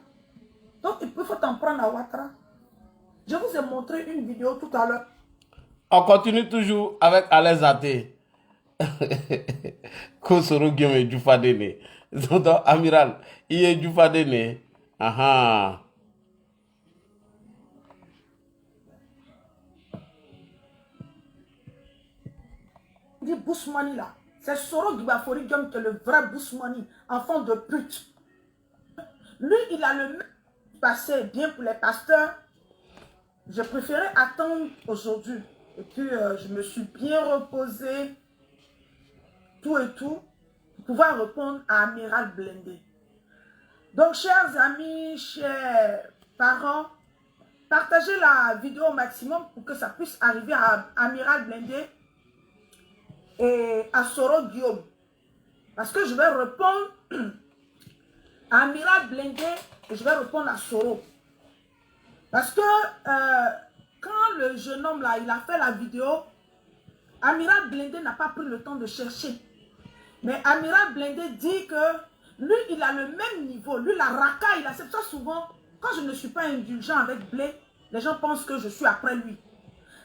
Donc il faut t'en prendre à Ouattara. Je vous ai montré une vidéo tout à l'heure. On continue toujours avec Alain Zaté. Soro Guillaume et Djoufadene. Donc, amiral, il est Djoufadene. Aha. Dit Boussoumani là, c'est Soro Gbafori Guillaume qui est le vrai Boussoumani, enfant de pute. Lui, il a le même passé bien pour les pasteurs j'ai préféré attendre aujourd'hui. Et puis, je me suis bien reposée, tout et tout, pour pouvoir répondre à Amiral Blindé. Donc, chers amis, chers parents, partagez la vidéo au maximum pour que ça puisse arriver à Amiral Blindé et à Soro Guillaume. Parce que je vais répondre à Amiral Blindé et je vais répondre à Soro. Parce que quand le jeune homme là, il a fait la vidéo, Amiral Blindé n'a pas pris le temps de chercher. Mais Amiral Blindé dit que lui, il a le même niveau. Lui, la racaille, il accepte ça souvent. Quand je ne suis pas indulgent avec Blé, les gens pensent que je suis après lui.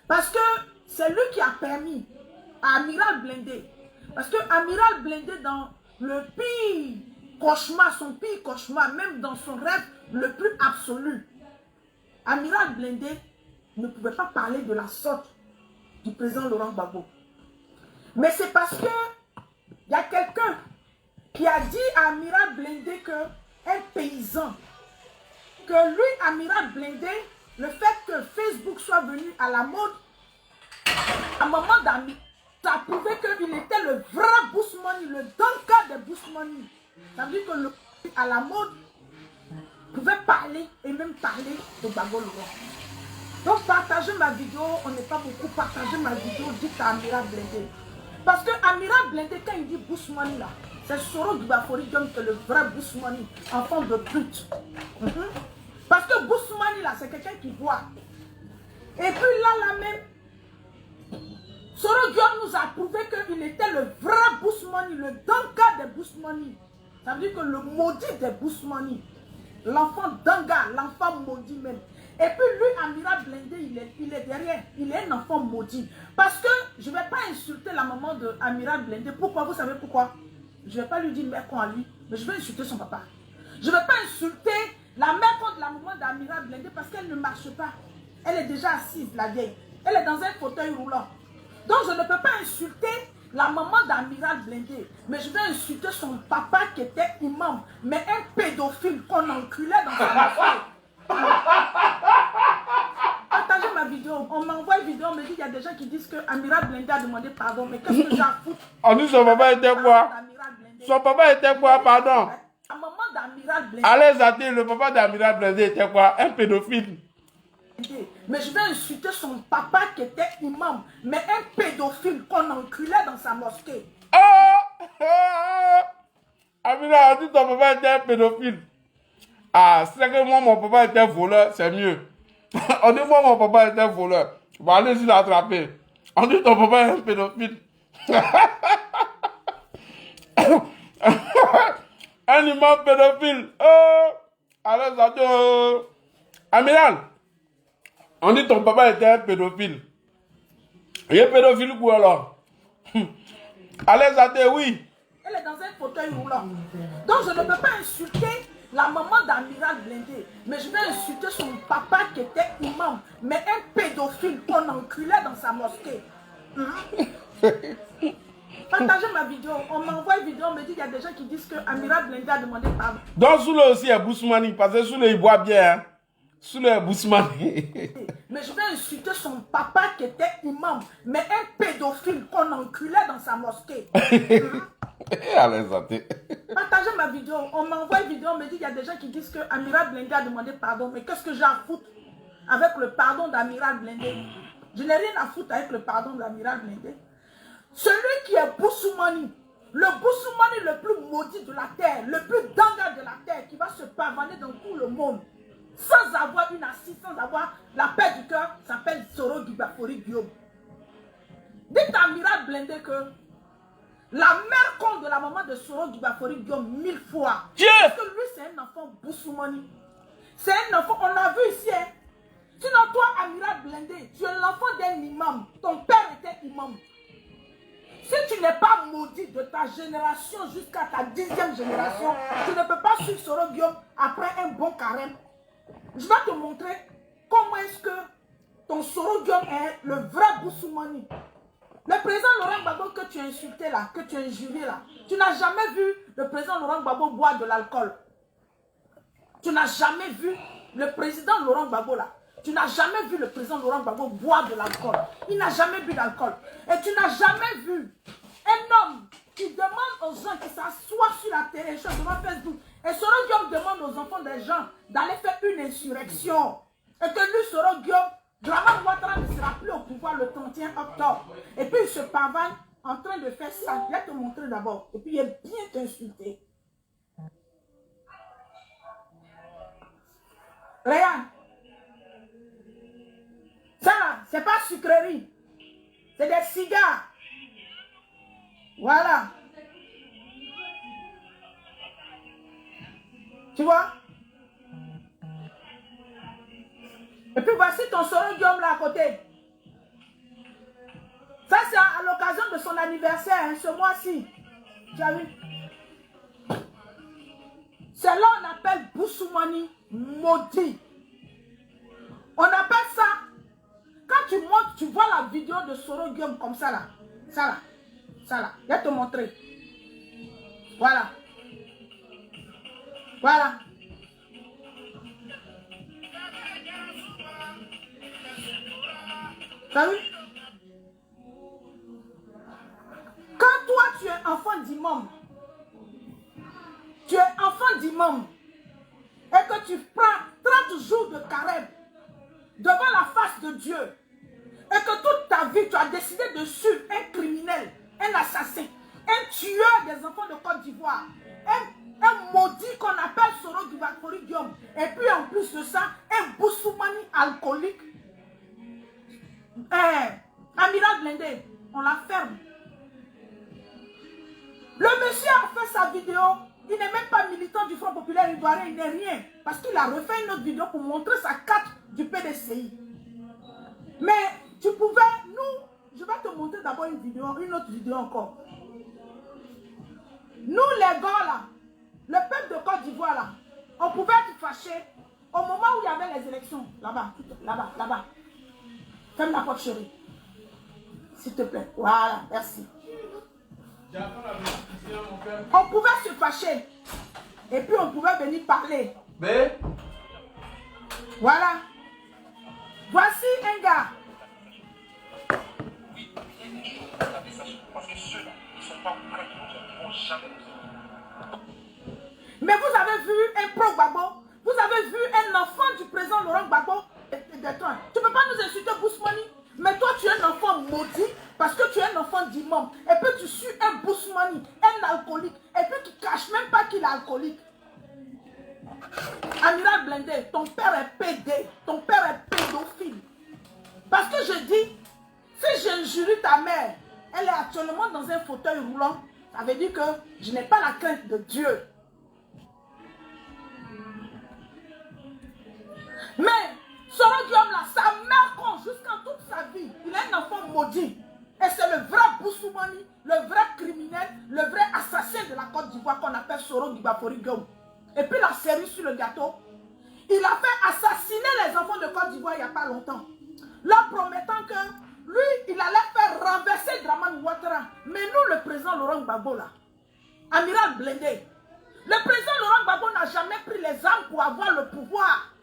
Parce que c'est lui qui a permis à Amiral Blindé. Parce que Amiral Blindé, dans le pire cauchemar, son pire cauchemar, même dans son rêve le plus absolu, Amiral Blindé ne pouvait pas parler de la sorte du président Laurent Gbagbo. Mais c'est parce que il y a quelqu'un qui a dit à Amiral Blindé qu'un paysan, que lui, Amiral Blindé, le fait que Facebook soit venu à la mode, à un moment d'ami, ça a prouvé qu'il était le vrai Boost Money, le Donka de Boost Money. Ça veut dire que le à la mode pouvait parler et même parler de Gbagbo Laurent. Donc partagez ma vidéo, on n'est pas beaucoup, partagez ma vidéo, dites à Amiral Blindé. Parce que Amiral Blindé, quand il dit Boost Money là, c'est Soro Gbagbo qui est le vrai Boost Money, enfant de pute. Parce que Boost Money là, c'est quelqu'un qui voit. Et puis là même, Soro Guillaume nous a prouvé qu'il était le vrai Boost Money, le Donka des Boost Money. Ça veut dire que le maudit des Boost Money. L'enfant Danga, l'enfant maudit même. Et puis lui, Amiral Blindé, il est derrière. Il est un enfant maudit. Parce que je ne vais pas insulter la maman de Amiral Blindé. Pourquoi? Vous savez pourquoi? Je ne vais pas lui dire mère con à lui, mais je vais insulter son papa. Je ne vais pas insulter la mère contre la maman d'Amiral Blindé parce qu'elle ne marche pas. Elle est déjà assise, la vieille. Elle est dans un fauteuil roulant. Donc je ne peux pas insulter la maman d'Amiral Blindé, mais je vais insulter son papa qui était imam, mais un pédophile qu'on enculait dans sa maison. Partagez ma vidéo. On m'envoie une vidéo, on me dit qu'il y a des gens qui disent que Amiral Blindé a demandé pardon, mais qu'est-ce que j'ai à foutre? On dit son papa était quoi? Son papa était quoi, pardon? La maman d'Amiral Blindé. Allez, Zati, le papa d'Amiral Blindé était quoi? Un pédophile. Mais je vais insulter son papa qui était imam, mais un pédophile qu'on enculait dans sa mosquée. Amina, on dit ton papa était un pédophile. Ah, c'est que moi, mon papa était voleur, c'est mieux. On dit moi, mon papa était voleur. Bon, allez-y l'attraper. On dit ton papa est un pédophile. Un imam pédophile. Allez, Zati. Amiral. On dit ton papa était un pédophile. Il est pédophile ou alors? Allez, Zate, oui. Elle est dans un fauteuil roulant. Donc je ne peux pas insulter la maman d'Amiral Blindé, mais je vais insulter son papa qui était imam, mais un pédophile qu'on enculait dans sa mosquée. Partagez ma vidéo. On m'envoie une vidéo, on me dit qu'il y a des gens qui disent que Amiral Blindé a demandé pardon. Donc Soule aussi est Bousmani, parce que Soule il boit bien. Hein? Soule est Bousmani. Mais je vais insulter son papa qui était imam, mais un pédophile qu'on enculait dans sa mosquée. Allez, Zate. Partagez ma vidéo. On m'envoie une vidéo, on me dit qu'il y a des gens qui disent que Amiral Blindé a demandé pardon. Mais qu'est-ce que j'ai à foutre avec le pardon d'Amiral Blindé? Je n'ai rien à foutre avec le pardon d'Amiral Blindé. Celui qui est Boussoumani, le Boussoumani le plus maudit de la terre, le plus danga de la terre, qui va se pavaner dans tout le monde, sans avoir une assise, sans avoir la paix du cœur, s'appelle Soro Guillaume. Dites à Amiral Blindé que la mère compte de la maman de Soro Guillaume 1000 fois. Parce que lui, c'est un enfant Boussoumani. C'est un enfant, on a vu ici. Hein. Sinon, toi, Amiral Blindé, tu es l'enfant d'un imam. Ton père était imam. Si tu n'es pas maudit de ta génération jusqu'à ta 10e génération, tu ne peux pas suivre Soro Guillaume après un bon carême. Je vais te montrer comment est-ce que ton Soro Guillaume est le vrai Boussoumani. Le président Laurent Gbagbo que tu as insulté là, que tu as injurié là, tu n'as jamais vu le président Laurent Gbagbo boire de l'alcool. Tu n'as jamais vu le président Laurent Gbagbo là Tu n'as jamais vu le président Laurent Gbagbo boire de l'alcool. Il n'a jamais bu d'alcool. Et tu n'as jamais vu un homme qui demande aux gens qui s'assoient sur la télé, devant Facebook, et Soro Guillaume demande aux enfants des gens d'aller faire une insurrection. Et que lui, Soro Guillaume, Dramane Ouattara ne sera plus au pouvoir le 31 octobre. Et puis il se pavane en train de faire ça. Je vais te montrer d'abord. Et puis il est bien t'insulter. Regarde. Ça là, c'est pas sucrerie. C'est des cigares. Voilà. Tu vois? Et puis voici ton Soro Guillaume là à côté. Ça c'est à l'occasion de son anniversaire, hein, ce mois-ci. Tu as vu? C'est là qu'on appelle Boussoumani maudit. On appelle ça, quand tu montes, tu vois la vidéo de Soro Guillaume comme ça là. Ça là. Ça là. Je vais te montrer. Voilà. Voilà. T'as vu? Quand toi tu es enfant d'imam, et que tu prends 30 jours de carême devant la face de Dieu, et que toute ta vie tu as décidé de suivre un criminel, un assassin, un tueur des enfants de Côte d'Ivoire, un maudit qu'on appelle Soro Guillaume, et puis en plus de ça, un Boussoumani alcoolique, Amiral Blindé, on la ferme. Le monsieur a fait sa vidéo, il n'est même pas militant du Front Populaire Ivoirien, il n'est rien, parce qu'il a refait une autre vidéo pour montrer sa carte du PDCI. Mais tu pouvais, je vais te montrer d'abord une autre vidéo encore. Nous les gars là, le peuple de Côte d'Ivoire là, on pouvait être fâchés au moment où il y avait les élections. Là-bas, là-bas. Ferme la porte chérie. S'il te plaît. Voilà, merci. On pouvait se fâcher. Et puis on pouvait venir parler. Mais voilà. Voici un gars. Mais vous avez vu un pro-Gbagbo, vous avez vu un enfant du président Laurent Gbagbo. Tu ne peux pas nous insulter Boussoumani, mais toi tu es un enfant maudit parce que tu es un enfant d'imam. Et puis tu suis un Boussoumani, un alcoolique, et puis tu ne caches même pas qu'il est alcoolique. Amiral Blindé, ton père est pédé, ton père est pédophile. Parce que je dis, si j'injurie ta mère, elle est actuellement dans un fauteuil roulant, ça veut dire que je n'ai pas la crainte de Dieu. Mais Soro Guillaume là, sa mère compte jusqu'en toute sa vie. Il est un enfant maudit. Et c'est le vrai Boussoumani, le vrai criminel, le vrai assassin de la Côte d'Ivoire qu'on appelle Soro Guillaume. Et puis la cerise sur le gâteau, il a fait assassiner les enfants de Côte d'Ivoire il n'y a pas longtemps. Leur promettant que lui, il allait faire renverser Dramane Ouattara. Mais nous, le président Laurent Gbagbo là, Amiral Blindé, le président Laurent Gbagbo n'a jamais pris les armes pour avoir le pouvoir.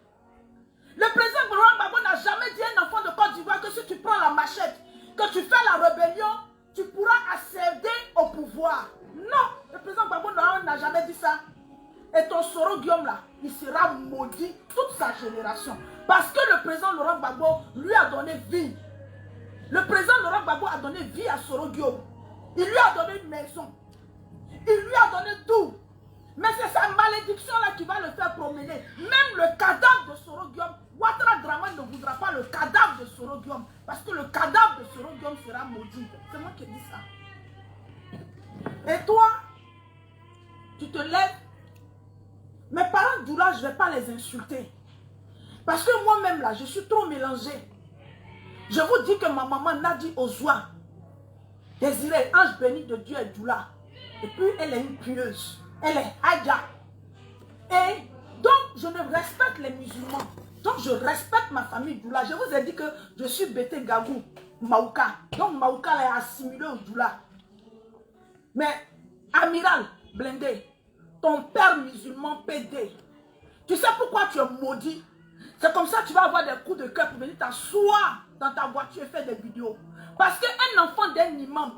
Le président Laurent Gbagbo n'a jamais dit à un enfant de Côte d'Ivoire que si tu prends la machette, que tu fais la rébellion, tu pourras accéder au pouvoir. Non, le président Gbagbo n'a jamais dit ça. Et ton Soro Guillaume là, il sera maudit toute sa génération. Parce que le président Laurent Gbagbo lui a donné vie. Le président Laurent Gbagbo a donné vie à Soro Guillaume. Il lui a donné une maison. Il lui a donné tout. Mais c'est sa malédiction là qui va le faire promener. Même le cadavre de Soro Guillaume, Ouattara Dramane ne voudra pas le cadavre de Soro Guillaume. Parce que le cadavre de Soro Guillaume sera maudit. C'est moi qui dis ça. Et toi, tu te lèves. Mes parents d'Oula, je ne vais pas les insulter. Parce que moi-même là, je suis trop mélangée. Je vous dis que ma maman Nadi Ozoua, Désirée, ange béni de Dieu et d'Oula. Et puis elle est une pieuse. Elle est Hadja. Et donc je ne respecte les musulmans. Donc je respecte ma famille d'Oula. Je vous ai dit que je suis Bété Gagou, Maouka. Donc Maouka est assimilé au Doula. Mais Amiral Blindé, ton père musulman pédé, tu sais pourquoi tu es maudit? C'est comme ça que tu vas avoir des coups de cœur pour venir t'asseoir dans ta voiture et faire des vidéos. Parce qu'un enfant d'un imam,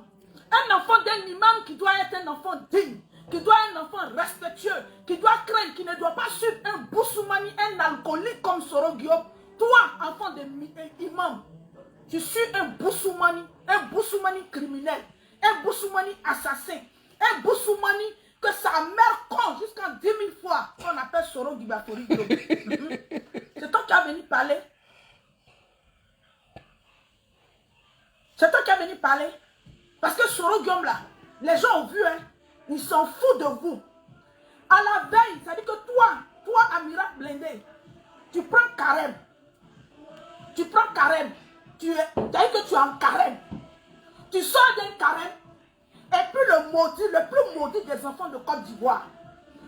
qui doit être un enfant digne, qui doit être un enfant respectueux, qui doit craindre, qui ne doit pas suivre un boussoumani, un alcoolique comme Soro Diop. Toi, enfant d'imam, tu suis un boussoumani criminel, un boussoumani assassin, un boussoumani que sa mère compte jusqu'à 10 000 fois qu'on appelle Soro Gibatori Diop. C'est toi qui as venu parler. C'est toi qui as venu parler. Parce que Soro Guillaume là, les gens ont vu, hein, ils s'en foutent de vous. À la veille, ça dit que toi, Amira Blindé, tu prends carême. Tu prends carême. Tu dis que tu es en carême. Tu sors d'un carême. Et puis le plus maudit des enfants de Côte d'Ivoire,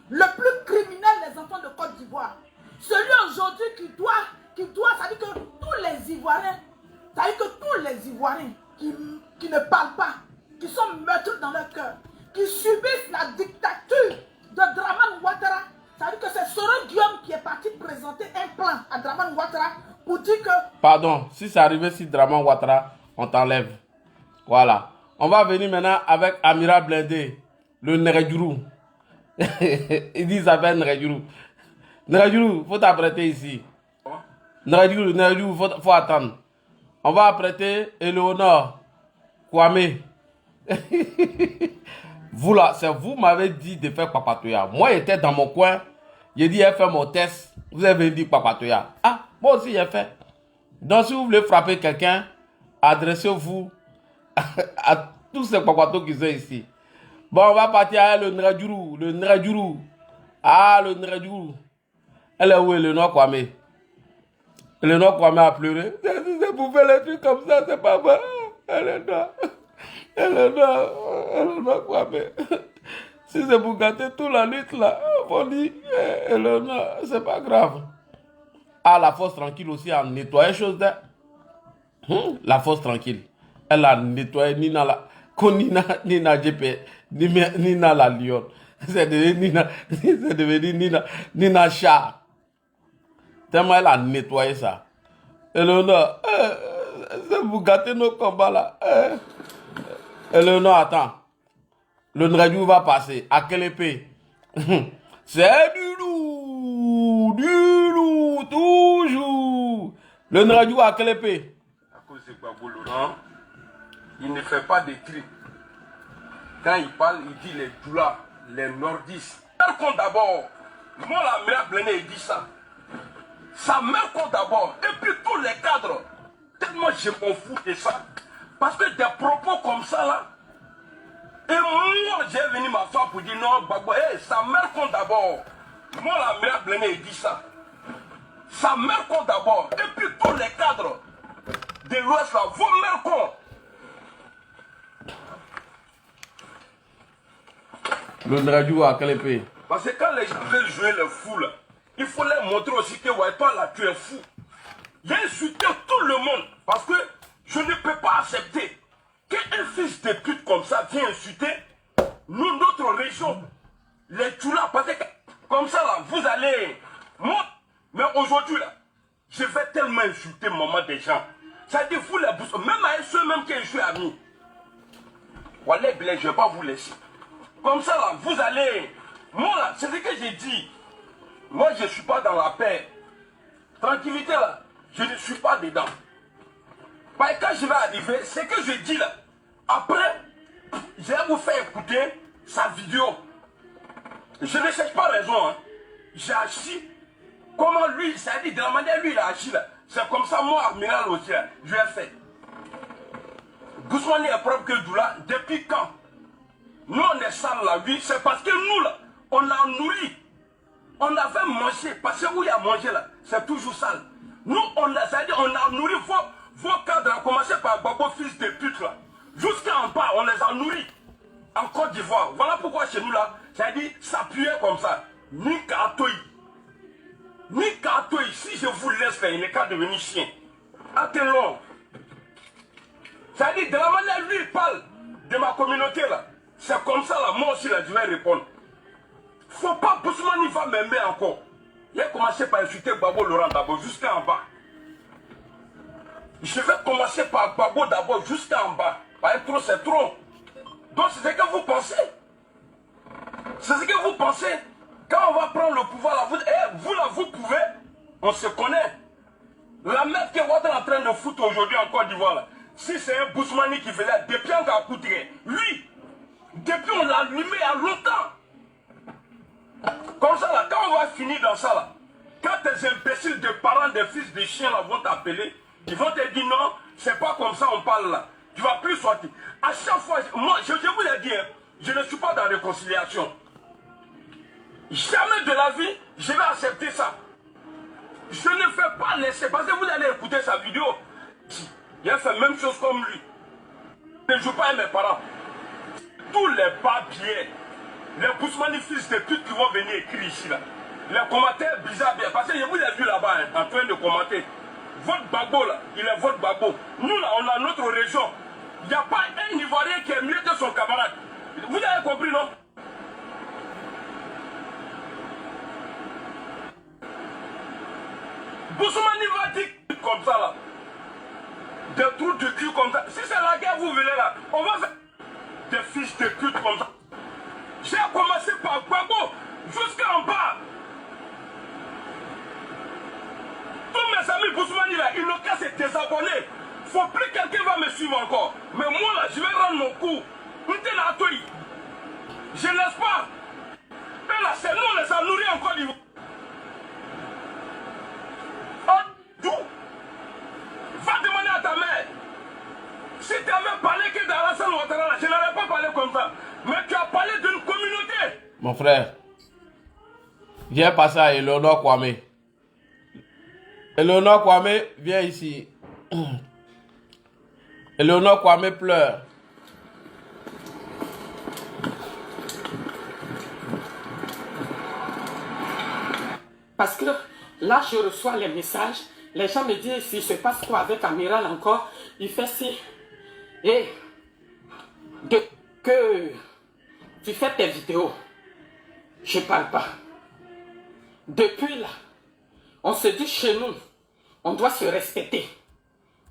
le plus criminel des enfants de Côte d'Ivoire, celui aujourd'hui qui doit, ça dit que tous les Ivoiriens, ça dit que tous les Ivoiriens qui ne parlent pas, qui sont meurtres dans leur cœur, qui subissent la dictature de Dramane Ouattara, ça dit que c'est Soro Guillaume qui est parti présenter un plan à Dramane Ouattara pour dire que... Pardon, si c'est arrivé si Dramane Ouattara, on t'enlève. Voilà. On va venir maintenant avec Amira Blindé, le Neredjourou. Il dit ça s'appelle Neredjourou. Neredjourou, il faut t'apprêter ici. Neredjourou, faut attendre. On va apprêter Eleonore Kwame. Vous là, c'est vous m'avez dit de faire Papatoya. Moi, j'étais dans mon coin. J'ai dit, j'ai fait mon test. Vous avez dit Papatoya. Ah, moi aussi, j'ai fait. Donc, si vous voulez frapper quelqu'un, adressez-vous à tous ces papatos qui sont ici. Bon, on va partir à le Neredjourou. Le Neredjourou. Ah, le Neredjourou. Elle est où, Eleonore Kwame? Eleonore Kwame a pleuré. C'est pour faire les trucs comme ça, c'est pas vrai. Eleonore Kwame. Si c'est pour gâter toute la lutte là, on dit, Eleonore, c'est pas grave. Ah, la force tranquille aussi a nettoyé chose de... La force tranquille. Elle a nettoyé Nina GP, Nina la Lyon. C'est devenu Nina Char. Tellement elle a nettoyé ça. Eleonore, c'est vous gâter nos combats là. Eleonore, attends. Le Neredjourou va passer. À quelle épée? C'est du lourd, toujours. Le Neredjourou à quelle épée? À cause de Gbagbo Laurent, il ne fait pas de tri. Quand il parle, il dit les doulas, les nordistes. Mère compte d'abord. Moi, la mère Blindé, il dit ça. Sa mère compte d'abord. Et puis tous les cadres. Tellement je m'en fous de ça. Parce que des propos comme ça là. Et moi, j'ai venu m'asseoir pour dire non, Gbagbo, sa mère compte d'abord. Moi, la mère Blindé, il dit ça. Sa mère compte d'abord. Et puis tous les cadres de l'Ouest là, vos mères comptent. Le Neredjourou à quelle épée? Parce que quand les gens veulent jouer le fou, là, il faut leur montrer aussi que ouais, toi là, tu es fou. J'ai insulté tout le monde parce que je ne peux pas accepter qu'un fils de pute comme ça vienne insulter nous, notre région, les Tchoulas. Parce que comme ça là, vous allez. Moi, mais aujourd'hui là, je vais tellement insulter maman des gens. Ça dit vous les boussons, même à ceux même qui je suis ami. Voilà, je ne vais pas vous laisser. Comme ça là, vous allez. Moi là, c'est ce que j'ai dit. Moi je ne suis pas dans la paix. Tranquillité là, je ne suis pas dedans. Parce que quand je vais arriver, ce que je dis là, après, je vais vous faire écouter sa vidéo. Je ne cherche pas raison. Hein. J'ai agi. Comment lui, ça dit, de la manière lui il a agi là. C'est comme ça, moi, Amiral aussi, là, je l'ai fait. Gousmani est propre que Doula, depuis quand? Nous, on est sale là, oui, c'est parce que nous, là, on a nourri. On a fait manger, parce que où il y a mangé là, c'est toujours sale. Nous, on a nourri vos cadres, à commencer par Gbagbo, fils de pute là. Jusqu'en bas, on les a nourris. En Côte d'Ivoire. Voilà pourquoi chez nous là, c'est-à-dire s'appuyer comme ça. Ni Katoï. Ni Katoï, si je vous laisse faire, il n'est qu'à devenir chien. Attends. C'est-à-dire, de la manière lui il parle de ma communauté là, c'est comme ça là, moi aussi là, je vais répondre. Faut pas, Boussoumani va m'aimer encore. Il a commencé par insulter Gbagbo Laurent d'abord jusqu'en bas. Je vais commencer par Gbagbo d'abord jusqu'en bas. Par trop, c'est trop. Donc c'est ce que vous pensez. C'est ce que vous pensez. Quand on va prendre le pouvoir, là, vous là, vous pouvez. On se connaît. La merde que vous êtes en train de foutre aujourd'hui en Côte d'Ivoire, là, si c'est un Bousmani qui faisait, depuis on a coûté, lui, depuis on l'a allumé il y a longtemps. Comme ça, là, quand on va finir dans ça, là, quand tes imbéciles de parents, des fils de chiens là, vont t'appeler, ils vont te dire non, c'est pas comme ça on parle là. Tu vas plus sortir. À chaque fois, moi, je vous l'ai dit, hein, je ne suis pas dans la réconciliation. Jamais de la vie, je vais accepter ça. Je ne fais pas laisser, parce que vous allez écouter sa vidéo. Il a fait la même chose comme lui. Je ne joue pas avec mes parents. Tous les papiers, les Bousmani fils de pute qui vont venir écrire ici là. Les commentaires bizarres, parce que je vous ai vu là-bas hein, en train de commenter. Votre Gbagbo là, il est votre Gbagbo. Nous là, on a notre région. Il n'y a pas un Ivoirien qui est mieux que son camarade. Vous avez compris, non? Bousmani va dire comme ça là. Des trous de cul comme ça. Si c'est la guerre, vous venez là. On va faire des fils de pute comme ça. J'ai commencé par Gbagbo jusqu'en bas. Tous mes amis Bousmani là, ils n'ont qu'à se désabonner. Faut plus que quelqu'un va me suivre encore. Mais moi là, je vais rendre mon coup. Je ne laisse pas. Et là, c'est nous, on les a nourris encore. Va demander à ta mère. Si tu avais parlé que dans la salle Ouattara, je n'aurais pas parlé comme ça. Mais tu as parlé d'une communauté. Mon frère, viens passer à Eleonore Kwame. Eleonore Kwame, viens ici. Eleonore Kwame pleure. Parce que là, je reçois les messages. Les gens me disent s'il se passe quoi avec Amiral encore. Il fait ci. Et que tu fais tes vidéos. Je ne parle pas. Depuis là, on se dit chez nous, on doit se respecter.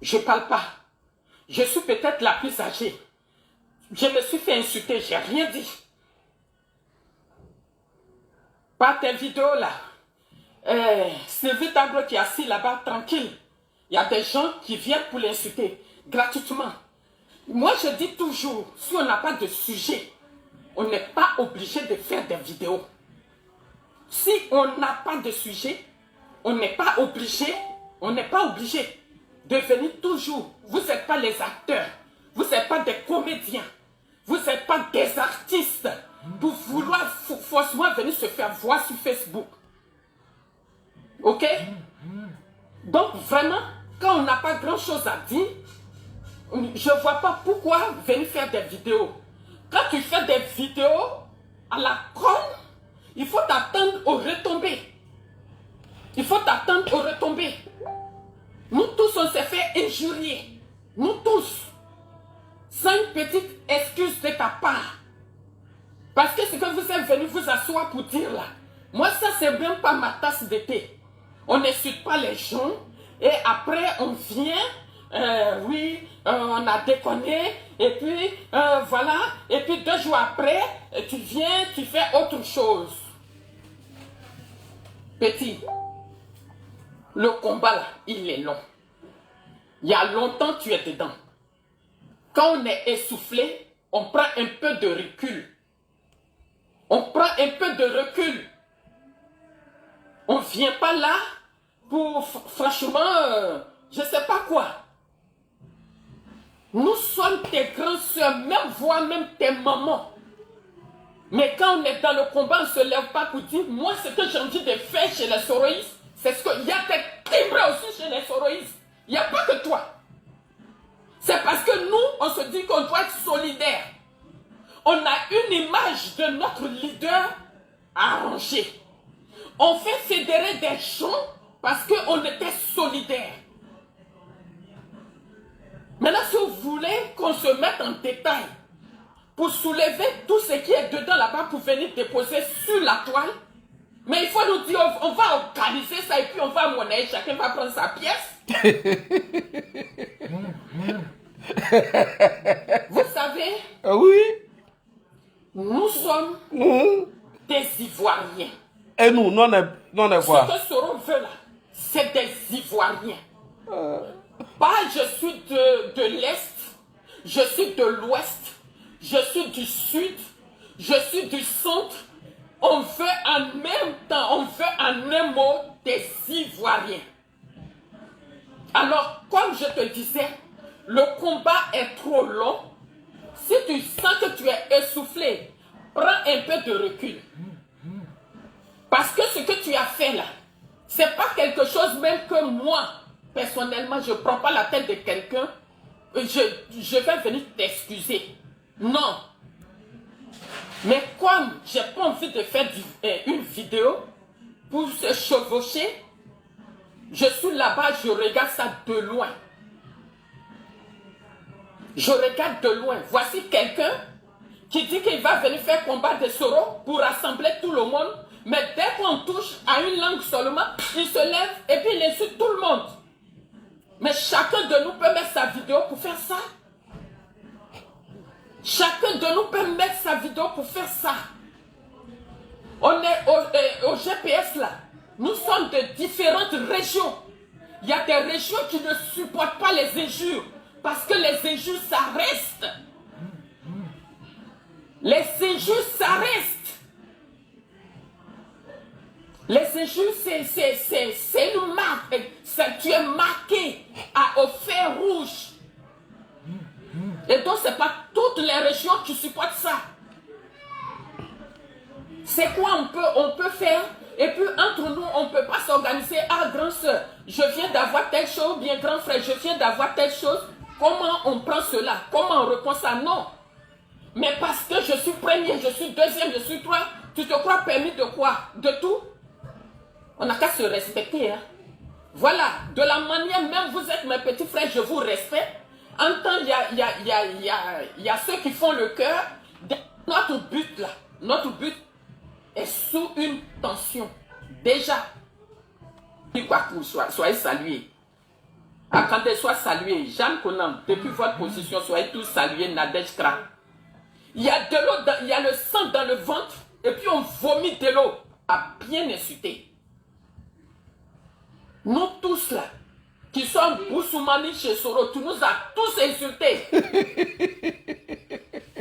Je ne parle pas. Je suis peut-être la plus âgée. Je me suis fait insulter, je n'ai rien dit. Par tes vidéos là. Sylvie Tanglo qui est assis là-bas tranquille. Il y a des gens qui viennent pour l'insulter gratuitement. Moi je dis toujours, si on n'a pas de sujet, on n'est pas obligé de faire des vidéos. Si on n'a pas de sujet, on n'est pas obligé de venir toujours. Vous n'êtes pas les acteurs, vous n'êtes pas des comédiens, vous n'êtes pas des artistes pour vouloir forcément venir se faire voir sur Facebook. Ok? Donc vraiment, quand on n'a pas grand chose à dire, je ne vois pas pourquoi venir faire des vidéos. Quand tu fais des vidéos à la con, il faut t'attendre aux retombées. Il faut t'attendre aux retombées. Nous tous, on s'est fait injurier. Nous tous. Sans une petite excuse de ta part. Parce que ce que vous êtes venu vous asseoir pour dire là, moi ça c'est même pas ma tasse de thé. On n'insulte pas les gens et après on vient, oui, on a déconné et puis voilà, et puis 2 jours après, tu viens, tu fais autre chose. Petit, le combat là, il est long. Il y a longtemps tu es dedans. Quand on est essoufflé, on prend un peu de recul. On prend un peu de recul. On ne vient pas là pour, franchement, je ne sais pas quoi. Nous sommes tes grands soeurs, même voire même tes mamans. Mais quand on est dans le combat, on ne se lève pas pour dire, moi ce que j'ai envie de faire chez les soroïstes, c'est ce qu'il y a des timbrés aussi chez les soroïstes. Il n'y a pas que toi. C'est parce que nous, on se dit qu'on doit être solidaire. On a une image de notre leader arrangée. On fait fédérer des gens parce qu'on était solidaires. Maintenant, si vous voulez qu'on se mette en détail pour soulever tout ce qui est dedans là-bas pour venir déposer sur la toile, Mais il faut nous dire, on va organiser ça et puis on va monnaie, chacun va prendre sa pièce. Vous savez, Oui. nous sommes des Ivoiriens. Et nous, on est quoi? Ce que Soro veut là, c'est des Ivoiriens. Pas je suis de l'Est, je suis de l'Ouest, je suis du Sud, je suis du Centre. On veut en même temps, on veut en un mot des Ivoiriens. Alors, comme je te disais, le combat est trop long. Si tu sens que tu es essoufflé, prends un peu de recul. Parce que ce que tu as fait là, c'est pas quelque chose même que moi, personnellement, je ne prends pas la tête de quelqu'un, je vais venir t'excuser. Non. Mais comme j'ai pas envie de faire une vidéo pour se chevaucher, je suis là-bas, je regarde ça de loin. Je regarde de loin. Voici quelqu'un qui dit qu'il va venir faire combat de Soro pour rassembler tout le monde. Mais dès qu'on touche à une langue seulement, il se lève et puis il insulte tout le monde. Mais chacun de nous peut mettre sa vidéo pour faire ça. Chacun de nous peut mettre sa vidéo pour faire ça. On est au GPS là. Nous sommes de différentes régions. Il y a des régions qui ne supportent pas les injures. Parce que les injures, ça reste. Les injures, ça reste. Les injures, c'est une marque. Tu es marqué au fer rouge. Et donc, ce n'est pas toutes les régions qui supportent ça. C'est quoi on peut faire? Et puis, entre nous, on ne peut pas s'organiser. Ah, grande soeur, je viens d'avoir telle chose. Bien, grand frère, je viens d'avoir telle chose. Comment on prend cela? Comment on répond ça? Non. Mais parce que je suis premier, je suis deuxième, je suis trois, tu te crois permis de quoi? De tout? On n'a qu'à se respecter. Hein? Voilà. De la manière, même vous êtes mes petits frères, je vous respecte. En temps, il y a ceux qui font le cœur. Notre but là, notre but est sous une tension. Déjà, soyez salués. Attendez, soyez salués. Jeanne Konam, depuis votre position, soyez tous salués. Nadège Kra. Il y a de l'eau, il y a le sang dans le ventre, et puis on vomit de l'eau. À bien insulter. Nous tous là, qui sommes Boussoumani chez Soro, tu nous as tous insultés.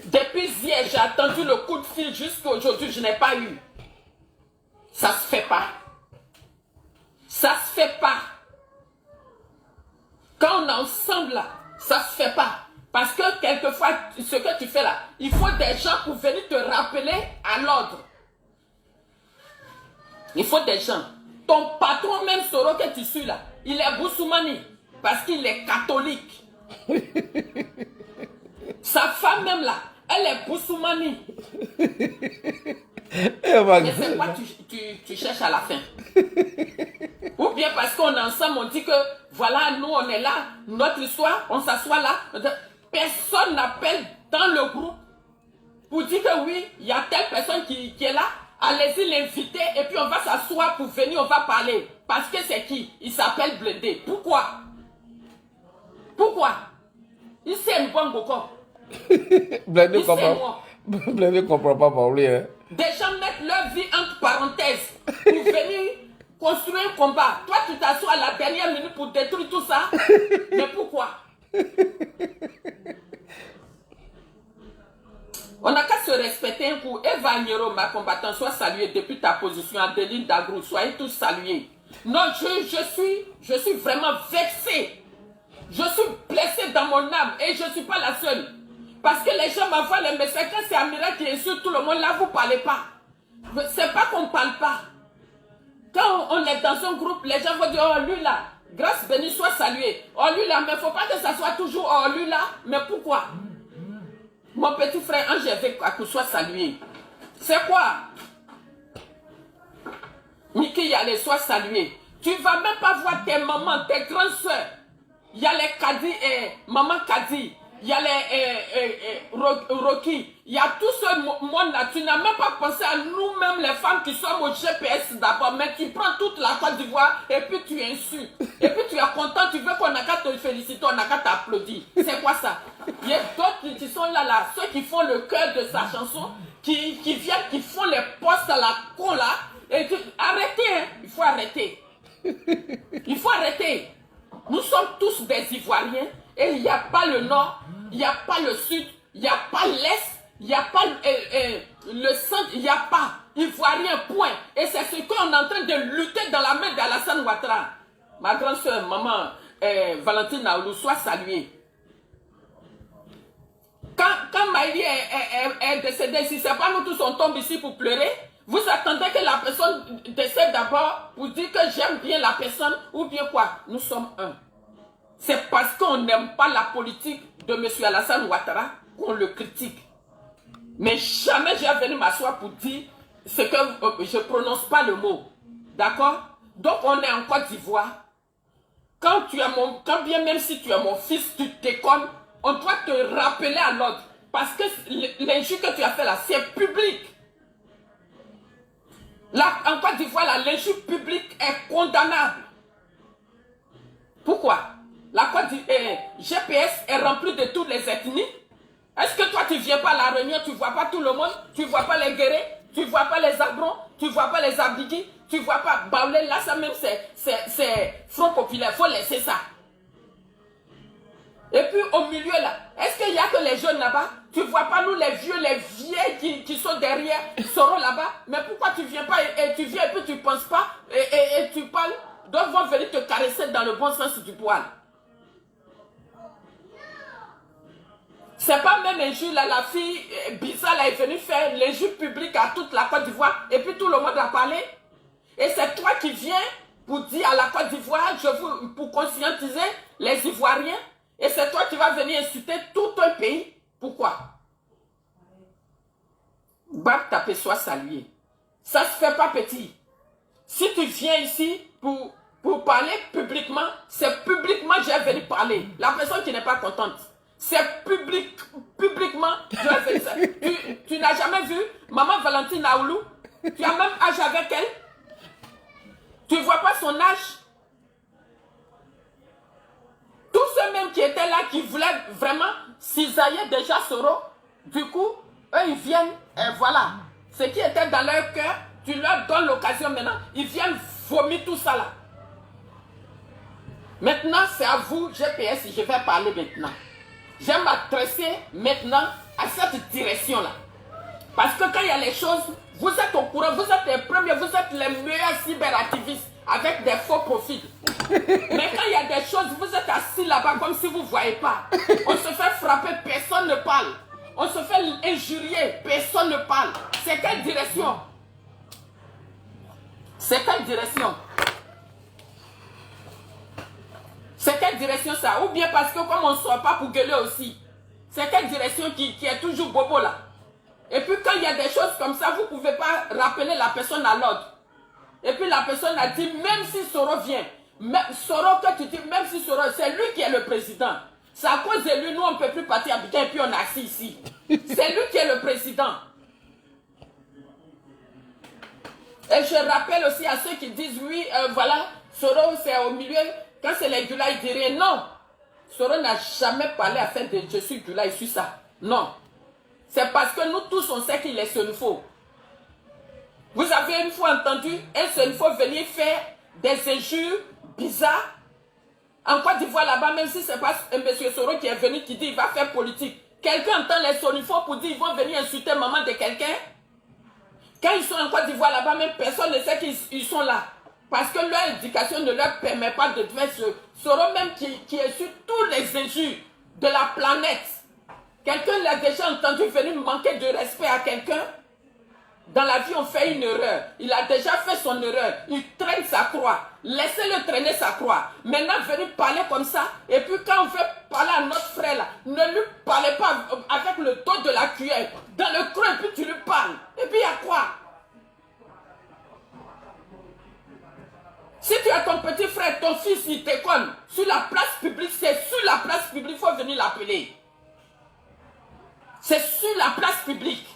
Depuis hier, j'ai attendu le coup de fil jusqu'à aujourd'hui, je n'ai pas eu. Ça se fait pas. Ça se fait pas. Quand on est ensemble là, ça se fait pas. Parce que quelquefois, ce que tu fais là, il faut des gens pour venir te rappeler à l'ordre. Il faut des gens. Ton patron même Soro que tu suis là, il est Boussoumani. Parce qu'il est catholique. Sa femme même là, elle est Boussoumani. Et c'est quoi tu cherches à la fin? Ou bien parce qu'on est ensemble, on dit que voilà, nous on est là, notre histoire, on s'assoit là. Personne n'appelle dans le groupe pour dire que oui, il y a telle personne qui est là. Allez-y l'inviter et puis on va s'asseoir pour venir, on va parler. Parce que c'est qui? Il s'appelle Blindé. Pourquoi? Pourquoi? Il s'aime bon beaucoup. Blindé ne comprend pas parler. Hein. Des gens mettent leur vie entre parenthèses pour venir construire un combat. Toi, tu t'assois à la dernière minute pour détruire tout ça. Mais pourquoi? On n'a qu'à se respecter un coup. Eva Niro, ma combattante, sois saluée depuis ta position. Adeline Dagrou, soyez tous salués. Non, je suis vraiment vexée. Je suis blessée dans mon âme et je ne suis pas la seule. Parce que les gens m'envoient les messages. Quand c'est Amira qui insulte tout le monde, là, vous ne parlez pas. C'est pas qu'on ne parle pas. Quand on est dans un groupe, les gens vont dire, oh lui là, grâce bénie, soit salué. Oh lui là, mais il ne faut pas que ça soit toujours, oh lui là, mais pourquoi? Mon petit frère Angévé soit salué. C'est quoi? Miki Yale, soit salué. Tu ne vas même pas voir tes mamans, tes grandes soeurs. Il y a les Kadi et maman Kadi. il y a Rocky, il y a tout ce monde-là. Tu n'as même pas pensé à nous-mêmes, les femmes qui sommes au GPS d'abord, mais tu prends toute la Côte d'Ivoire et puis tu insultes. Et puis tu es content, tu veux qu'on n'a qu'à te féliciter, on n'a qu'à t'applaudir. C'est quoi ça? Il y a d'autres qui sont là, ceux qui font le cœur de sa chanson, qui viennent, qui font les postes à la con là. Et arrêtez, hein. Il faut arrêter. Il faut arrêter. Nous sommes tous des Ivoiriens et il n'y a pas le nord, il n'y a pas le sud, il n'y a pas l'est, il n'y a pas le centre, il n'y a pas Ivoirien, point. Et c'est ce qu'on est en train de lutter dans la main d'Alassane Ouattara. Ma grande soeur, maman Valentine Naoulou, soit saluée. Quand Maïli est décédée ici, c'est pas nous tous on tombe ici pour pleurer. Vous attendez que la personne décède d'abord pour dire que j'aime bien la personne ou bien quoi? Nous sommes un. C'est parce qu'on n'aime pas la politique de M. Alassane Ouattara qu'on le critique. Mais jamais j'ai venu m'asseoir pour dire ce que je ne prononce pas le mot. D'accord? Donc on est en Côte d'Ivoire. Quand bien même si tu es mon fils, tu déconnes, on doit te rappeler à l'ordre. Parce que l'injure que tu as fait là, c'est public. Là, en Côte d'Ivoire, l'injure publique est condamnable. Pourquoi? La Côte d'Ivoire, GPS est remplie de toutes les ethnies. Est-ce que toi, tu ne viens pas à la Réunion, tu ne vois pas tout le monde, tu ne vois pas les Guérés, tu ne vois pas les Abrons, tu ne vois pas les Abdigui, tu ne vois pas Baoulé, là, ça même, c'est Front Populaire, il faut laisser ça. Et puis, au milieu, là, est-ce qu'il n'y a que les jeunes là-bas? Tu ne vois pas nous, les vieux, les vieilles qui sont derrière, seront là-bas? Mais pourquoi tu ne viens pas et tu viens et puis tu ne penses pas et tu parles? D'autres vont venir te caresser dans le bon sens du poil. C'est pas même injure là, la fille bizarre là, est venue faire l'injure publique à toute la Côte d'Ivoire et puis tout le monde a parlé. Et c'est toi qui viens pour dire à la Côte d'Ivoire, pour conscientiser les Ivoiriens. Et c'est toi qui vas venir insulter tout un pays. Pourquoi? Bab tapé soit salué. Ça se fait pas petit. Si tu viens ici pour parler publiquement, c'est publiquement que j'ai venu parler. La personne qui n'est pas contente. C'est publiquement que j'ai venu ça. Tu n'as jamais vu maman Valentine Naoulou? Tu as même âge avec elle? Tu ne vois pas son âge? Tous ceux mêmes qui étaient là, qui voulaient vraiment cisailler déjà Soro, du coup, eux ils viennent, et voilà. Ce qui était dans leur cœur, tu leur donnes l'occasion maintenant, ils viennent vomir tout ça là. Maintenant, c'est à vous, GPS, je vais parler maintenant. Je vais m'adresser maintenant à cette direction-là. Parce que quand il y a les choses, vous êtes au courant, vous êtes les premiers, vous êtes les meilleurs cyberactivistes avec des faux profils. Mais quand il y a des choses, vous êtes assis là-bas comme si vous ne voyez pas. On se fait frapper, personne ne parle. On se fait injurier, personne ne parle. C'est quelle direction? C'est quelle direction? C'est quelle direction ça? Ou bien parce que comme on ne sort pas pour gueuler aussi. C'est quelle direction qui est toujours bobo là? Et puis quand il y a des choses comme ça, vous ne pouvez pas rappeler la personne à l'ordre. Et puis la personne a dit, même si Soro vient, Soro, que tu dis, même si Soro, c'est lui qui est le président. C'est à cause de lui, nous on ne peut plus partir à Abidjan et puis on est assis ici. C'est lui qui est le président. Et je rappelle aussi à ceux qui disent, oui, voilà, Soro c'est au milieu, quand c'est les Gula, ils diraient non. Soro n'a jamais parlé à faire de je suis Gula, je suis ça. Non. C'est parce que nous tous on sait qu'il est Senufo. Vous avez une fois entendu un Senufo venir faire des injures bizarres en Côte d'Ivoire là-bas, même si ce n'est pas M. Soro qui est venu qui dit qu'il va faire politique. Quelqu'un entend les Senufo pour dire qu'ils vont venir insulter maman de quelqu'un. Quand ils sont en Côte d'Ivoire là-bas, même personne ne sait qu'ils sont là. Parce que leur éducation ne leur permet pas de faire ce Soro même qui est sur tous les injures de la planète. Quelqu'un l'a déjà entendu venir manquer de respect à quelqu'un. Dans la vie, on fait une erreur. Il a déjà fait son erreur. Il traîne sa croix. Laissez-le traîner sa croix. Maintenant, venez parler comme ça. Et puis, quand on veut parler à notre frère, là, ne lui parlez pas avec le dos de la cuillère. Dans le creux, et puis tu lui parles. Et puis, il y a quoi? Si tu as ton petit frère, ton fils, il déconne. Sur la place publique, c'est sur la place publique, il faut venir l'appeler. publique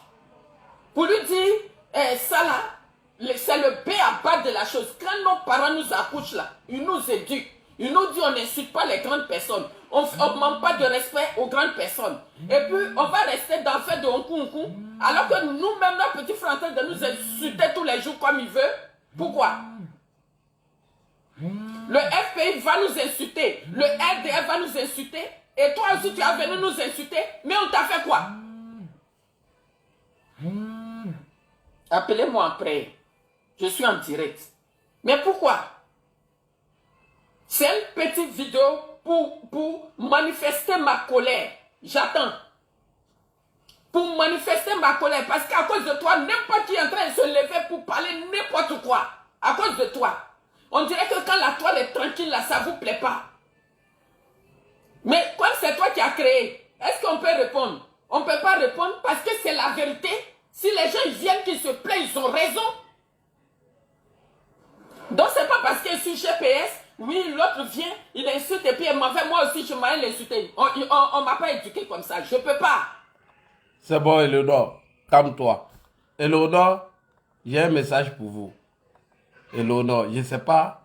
pour lui dire, ça là, c'est le B à bas de la chose. Quand nos parents nous accouchent là, ils nous éduquent. Ils nous disent on n'insulte pas les grandes personnes. On ne manque pas de respect aux grandes personnes. Et puis on va rester dans le fait de onkou. Alors que nous-mêmes, nos petits frères, en train de nous insulter tous les jours comme ils veulent. Pourquoi? Le FPI va nous insulter. Le RDF va nous insulter. Et toi aussi tu as venu nous insulter. Mais on t'a fait quoi? Appelez-moi après. Je suis en direct. Mais pourquoi? C'est une petite vidéo pour manifester ma colère. J'attends. Pour manifester ma colère. Parce qu'à cause de toi, n'importe qui est en train de se lever pour parler n'importe quoi. À cause de toi. On dirait que quand la toile est tranquille, là, ça ne vous plaît pas. Mais comme c'est toi qui as créé, est-ce qu'on peut répondre? On ne peut pas répondre parce que c'est la vérité. Si les gens viennent qui se plaignent, ils ont raison. Donc c'est pas parce que sur GPS, oui, l'autre vient, il insulte et puis il m'en fait, moi aussi je m'en l'insulter. On ne m'a pas éduqué comme ça, je ne peux pas. C'est bon, Eleonore, calme-toi. Eleonore, j'ai un message pour vous. Eleonore, je ne sais pas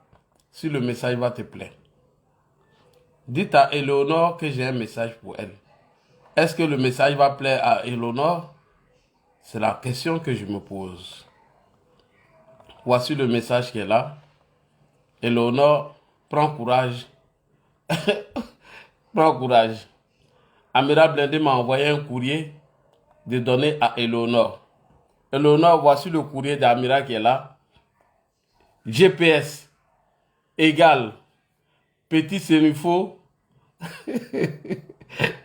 si le message va te plaire. Dites à Eleonore que j'ai un message pour elle. Est-ce que le message va plaire à Eleonore? C'est la question que je me pose. Voici le message qu'elle a. Eleonore, prends courage. Prends courage. Amira Blindé m'a envoyé un courrier de donner à Eleonore. Eleonore, voici le courrier d'Amira qui est là. GPS égale petit sénifo.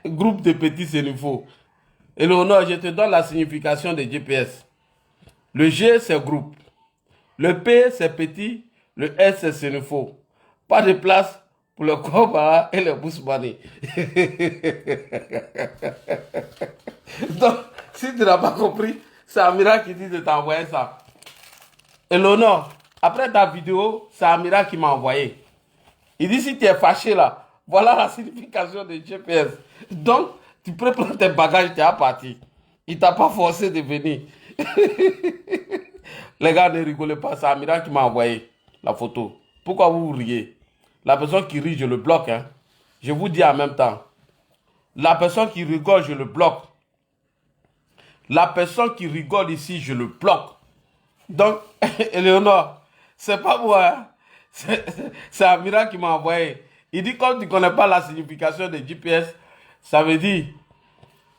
Groupe de petits sénifos. Eleonore, je te donne la signification de GPS. Le G, c'est groupe. Le P, c'est petit. Le S, c'est sénifo. Pas de place pour le Kobara et le Bousmani. Donc, si tu n'as pas compris, c'est Amira qui dit de t'envoyer ça. Eleonore, après ta vidéo, c'est Amira qui m'a envoyé. Il dit si tu es fâché là, voilà la signification de GPS. Donc, tu peux prendre tes bagages, tu es parti. Il ne t'a pas forcé de venir. Les gars, ne rigolez pas, c'est Amira qui m'a envoyé la photo. Pourquoi vous riez? La personne qui rit, je le bloque. Hein. Je vous dis en même temps. La personne qui rigole, je le bloque. La personne qui rigole ici, je le bloque. Donc, Eleonore, c'est pas moi. Hein. C'est Amira qui m'a envoyé. Il dit, comme tu ne connais pas la signification de GPS, ça veut dire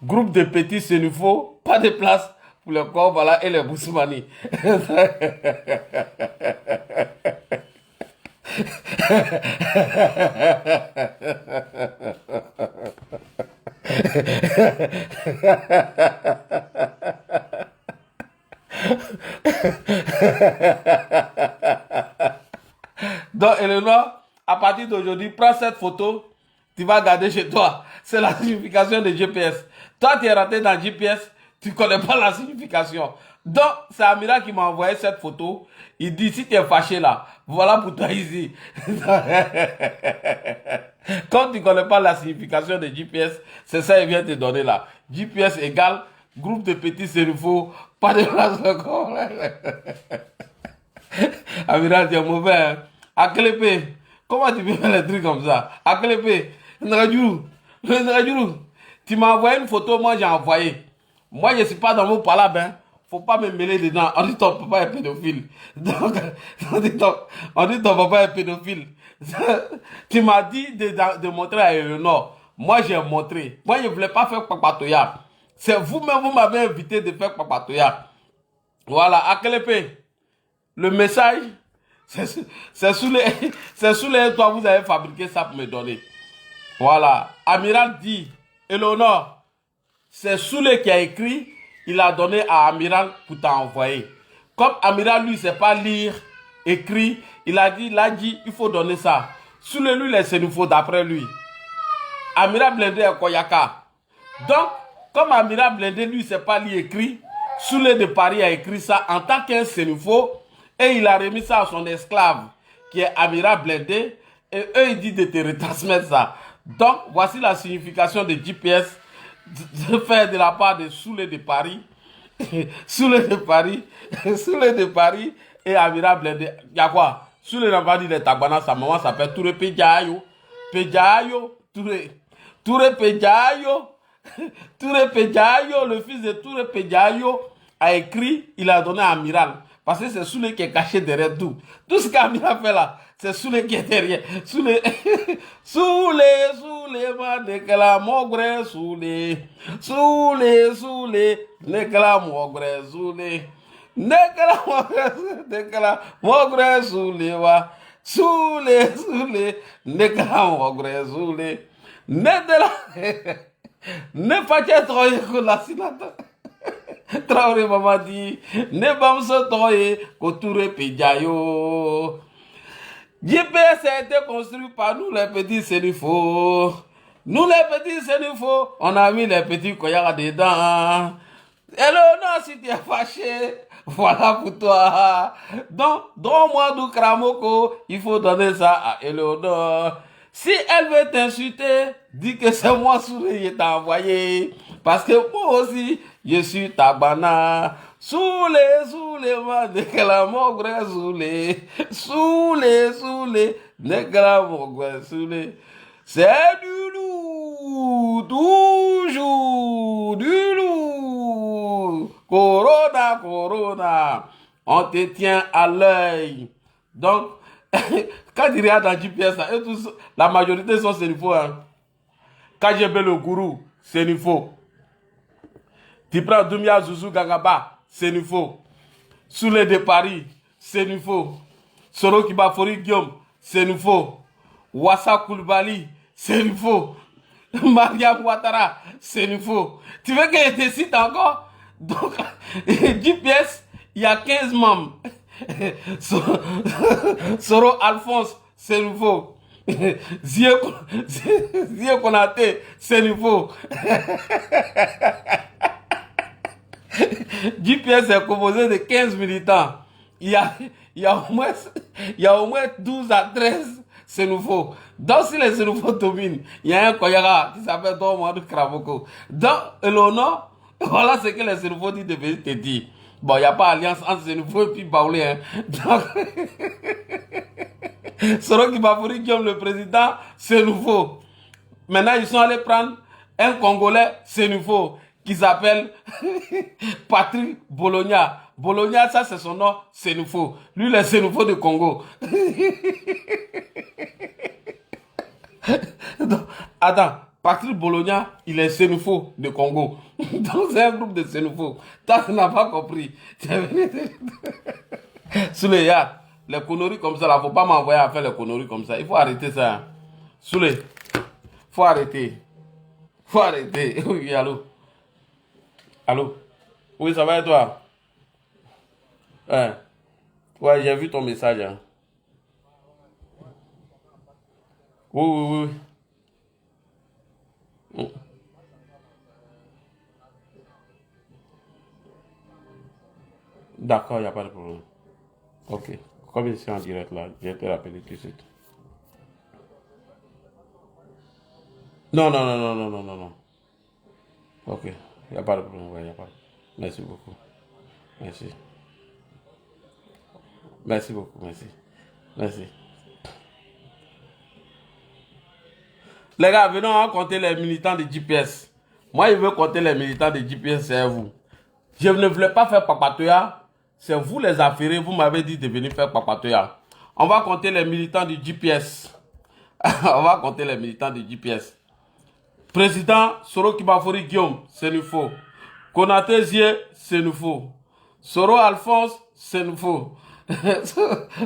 groupe de petits sénifos, pas de place pour le corps, voilà, et les Bousmani. Donc, Eleonore, à partir d'aujourd'hui, prends cette photo, tu vas garder chez toi. C'est la signification de GPS. Toi, tu es rentré dans GPS, tu ne connais pas la signification. Donc, c'est Amira qui m'a envoyé cette photo. Il dit, si tu es fâché là, voilà pour toi ici. Quand tu ne connais pas la signification de GPS, c'est ça qu'il vient te donner là. GPS égale groupe de petits cerveaux, pas de place encore. Amira, tu es mauvais. Hein? Aklepe, comment tu peux faire les trucs comme ça? Aklepe, tu m'as envoyé une photo, moi j'ai envoyé. Moi je ne suis pas dans mon palabre. Hein? Faut pas me mêler dedans. On dit ton papa est pédophile. Donc, on dit ton papa est pédophile. Tu m'as dit de montrer à Eleonore. Moi, j'ai montré. Moi, je ne voulais pas faire papatoya. C'est vous-même, vous m'avez invité de faire papatoya. Voilà, Akelepe. Le message, c'est sous les toits, vous avez fabriqué ça pour me donner. Voilà. Amiral dit, Eleonore, c'est Soulé qui a écrit. Il a donné à Amiral pour t'envoyer. Comme Amiral, lui, ne sait pas lire, écrit, il a dit, il faut donner ça. Sous le lui, c'est nouveau d'après lui. Amiral Blindé est Koyaka. Donc, comme Amiral Blindé, lui, ne sait pas lire, écrit, Soulé de Paris a écrit ça en tant qu'un Sénufo et il a remis ça à son esclave, qui est Amiral Blindé, et eux, ils disent de te retransmettre ça. Donc, voici la signification de GPS. fait de la part de Soulé de Paris, Soulé de Paris, Soulé de Paris et Amira Blende. Il y a quoi? Soulé n'a pas dit les Tabana, sa maman s'appelle Touré Péjayo. Péjayo, Touré Péjayo. Touré Péjayo, le fils de Touré Péjayo, a écrit, il a donné à Amiral. Parce que c'est Soulé qui est caché derrière tout. Tout ce qu'Amiral fait là, c'est Soulé qui est derrière. Soulé, ma déclare mon gré, Soulé, déclare mon gré, Soulé, déclare mon gré, Soulé, wa, Soulé, déclare mon gré, Soulé, ne pas être la sinata. Traoré maman dit, ne bam se toye, Touré Péjayo. JPS a été construit par nous les petits sénifaux. Nous les petits sénifaux, on a mis les petits koyara dedans. Eleonore, si tu es fâché, voilà pour toi. Donc, donne-moi du cramoko, il faut donner ça à Eleonore. Si elle veut t'insulter, dis que c'est moi Soulé qui t'a envoyé. Parce que moi aussi, je suis Tabana. Soulé, ma déclare mon gré, Soulé, déclare mon gré, Soulé. C'est du loup, toujours du loup. Corona, on te tient à l'œil. Donc, quand il regarde dans GPS, la majorité sont sénifaux. Hein. Quand j'ai le gourou, sénifaux. Tu prends Doumia Zouzou Gagaba, sénifaux. Soulé de Paris, sénifaux. Soro Kibafori Guillaume, sénifaux. Wassa Koulibaly, sénifaux. Mariam Ouattara, sénifaux. Tu veux que je te cite encore? Donc, GPS, il y a 15 membres. Soro Alphonse, c'est nouveau. Zie Konaté, c'est nouveau. GPS est composé de 15 militants. Il y a au moins 12 à 13 c'est nouveau. Donc si les nouveaux dominent, il y a un Koyara qui s'appelle Dormoadou Kravoko. Donc, Eleonore, voilà ce que les nouveaux disent de te dire. Bon, il n'y a pas alliance entre ces nouveaux et puis Baoulé. Hein. Donc, Soro Kibafori Guillaume, le président, c'est nouveau. Maintenant, ils sont allés prendre un Congolais, c'est nouveau, qui s'appelle Patrick Bologna. Bologna, ça c'est son nom, c'est nouveau. Lui, il est c'est nouveau de Congo. Donc, attends. Patrick Bologna, il est Sénoufo de Congo. Donc c'est un groupe de Sénoufo. Toi, tu n'as pas compris. Soulé, les conneries comme ça, il ne faut pas m'envoyer à faire les conneries comme ça. Il faut arrêter ça. Soulé, faut arrêter. Faut arrêter. Oui, allô. Allô. Oui, ça va et toi? Ouais, j'ai vu ton message. Hein. Oui. D'accord, il n'y a pas de problème. Ok. Comme je suis en direct là, je vais te rappeler tout de suite. Non. Ok. Il n'y a pas de problème. Ouais, y a pas de... Merci beaucoup. Merci beaucoup. Merci. Les gars, venons compter les militants de GPS. Moi, je veux compter les militants de GPS, c'est vous. Je ne voulais pas faire Papatoya. C'est vous les affairés, vous m'avez dit de venir faire Papatoya. On va compter les militants du GPS. On va compter les militants du GPS. Président Soro Kibafori Guillaume, c'est nouveau. Konaté Zie, c'est nouveau. Soro Alphonse, c'est nouveau.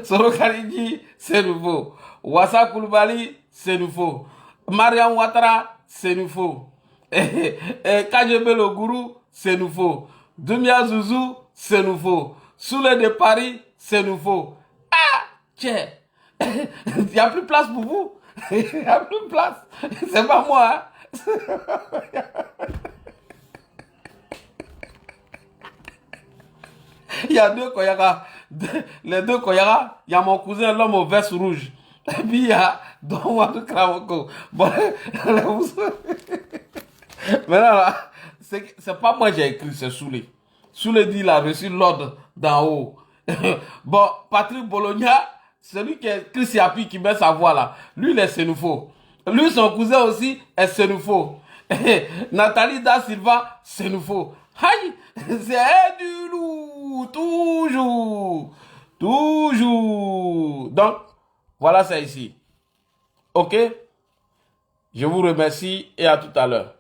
Soro Karidji, c'est nouveau. Wassa Koulibaly, c'est nouveau. Mariam Ouattara, c'est nouveau. Kajebe le gourou, c'est nouveau. Doumia Zouzou, c'est nouveau. Soulé de Paris, c'est nouveau. Ah, tiens, il n'y a plus de place pour vous. Il n'y a plus de place. C'est pas moi. Hein? Il y a deux Koyara. Les deux Koyara, il y a mon cousin, l'homme au veste rouge. Et puis il y a Dormoadou Kravoko. Bon, Maintenant, là, c'est pas moi qui ai écrit, c'est Soulé. Soulé dit il a reçu l'ordre d'en haut. Bon, Patrick Bologna, celui qui est Chris Yapi qui met sa voix là, lui il est Sénoufo. Lui, son cousin aussi est Sénoufo. Nathalie Da Silva, Sénoufo. Aïe, c'est du loup, toujours. Toujours. Donc, voilà ça ici. Ok? Je vous remercie et à tout à l'heure.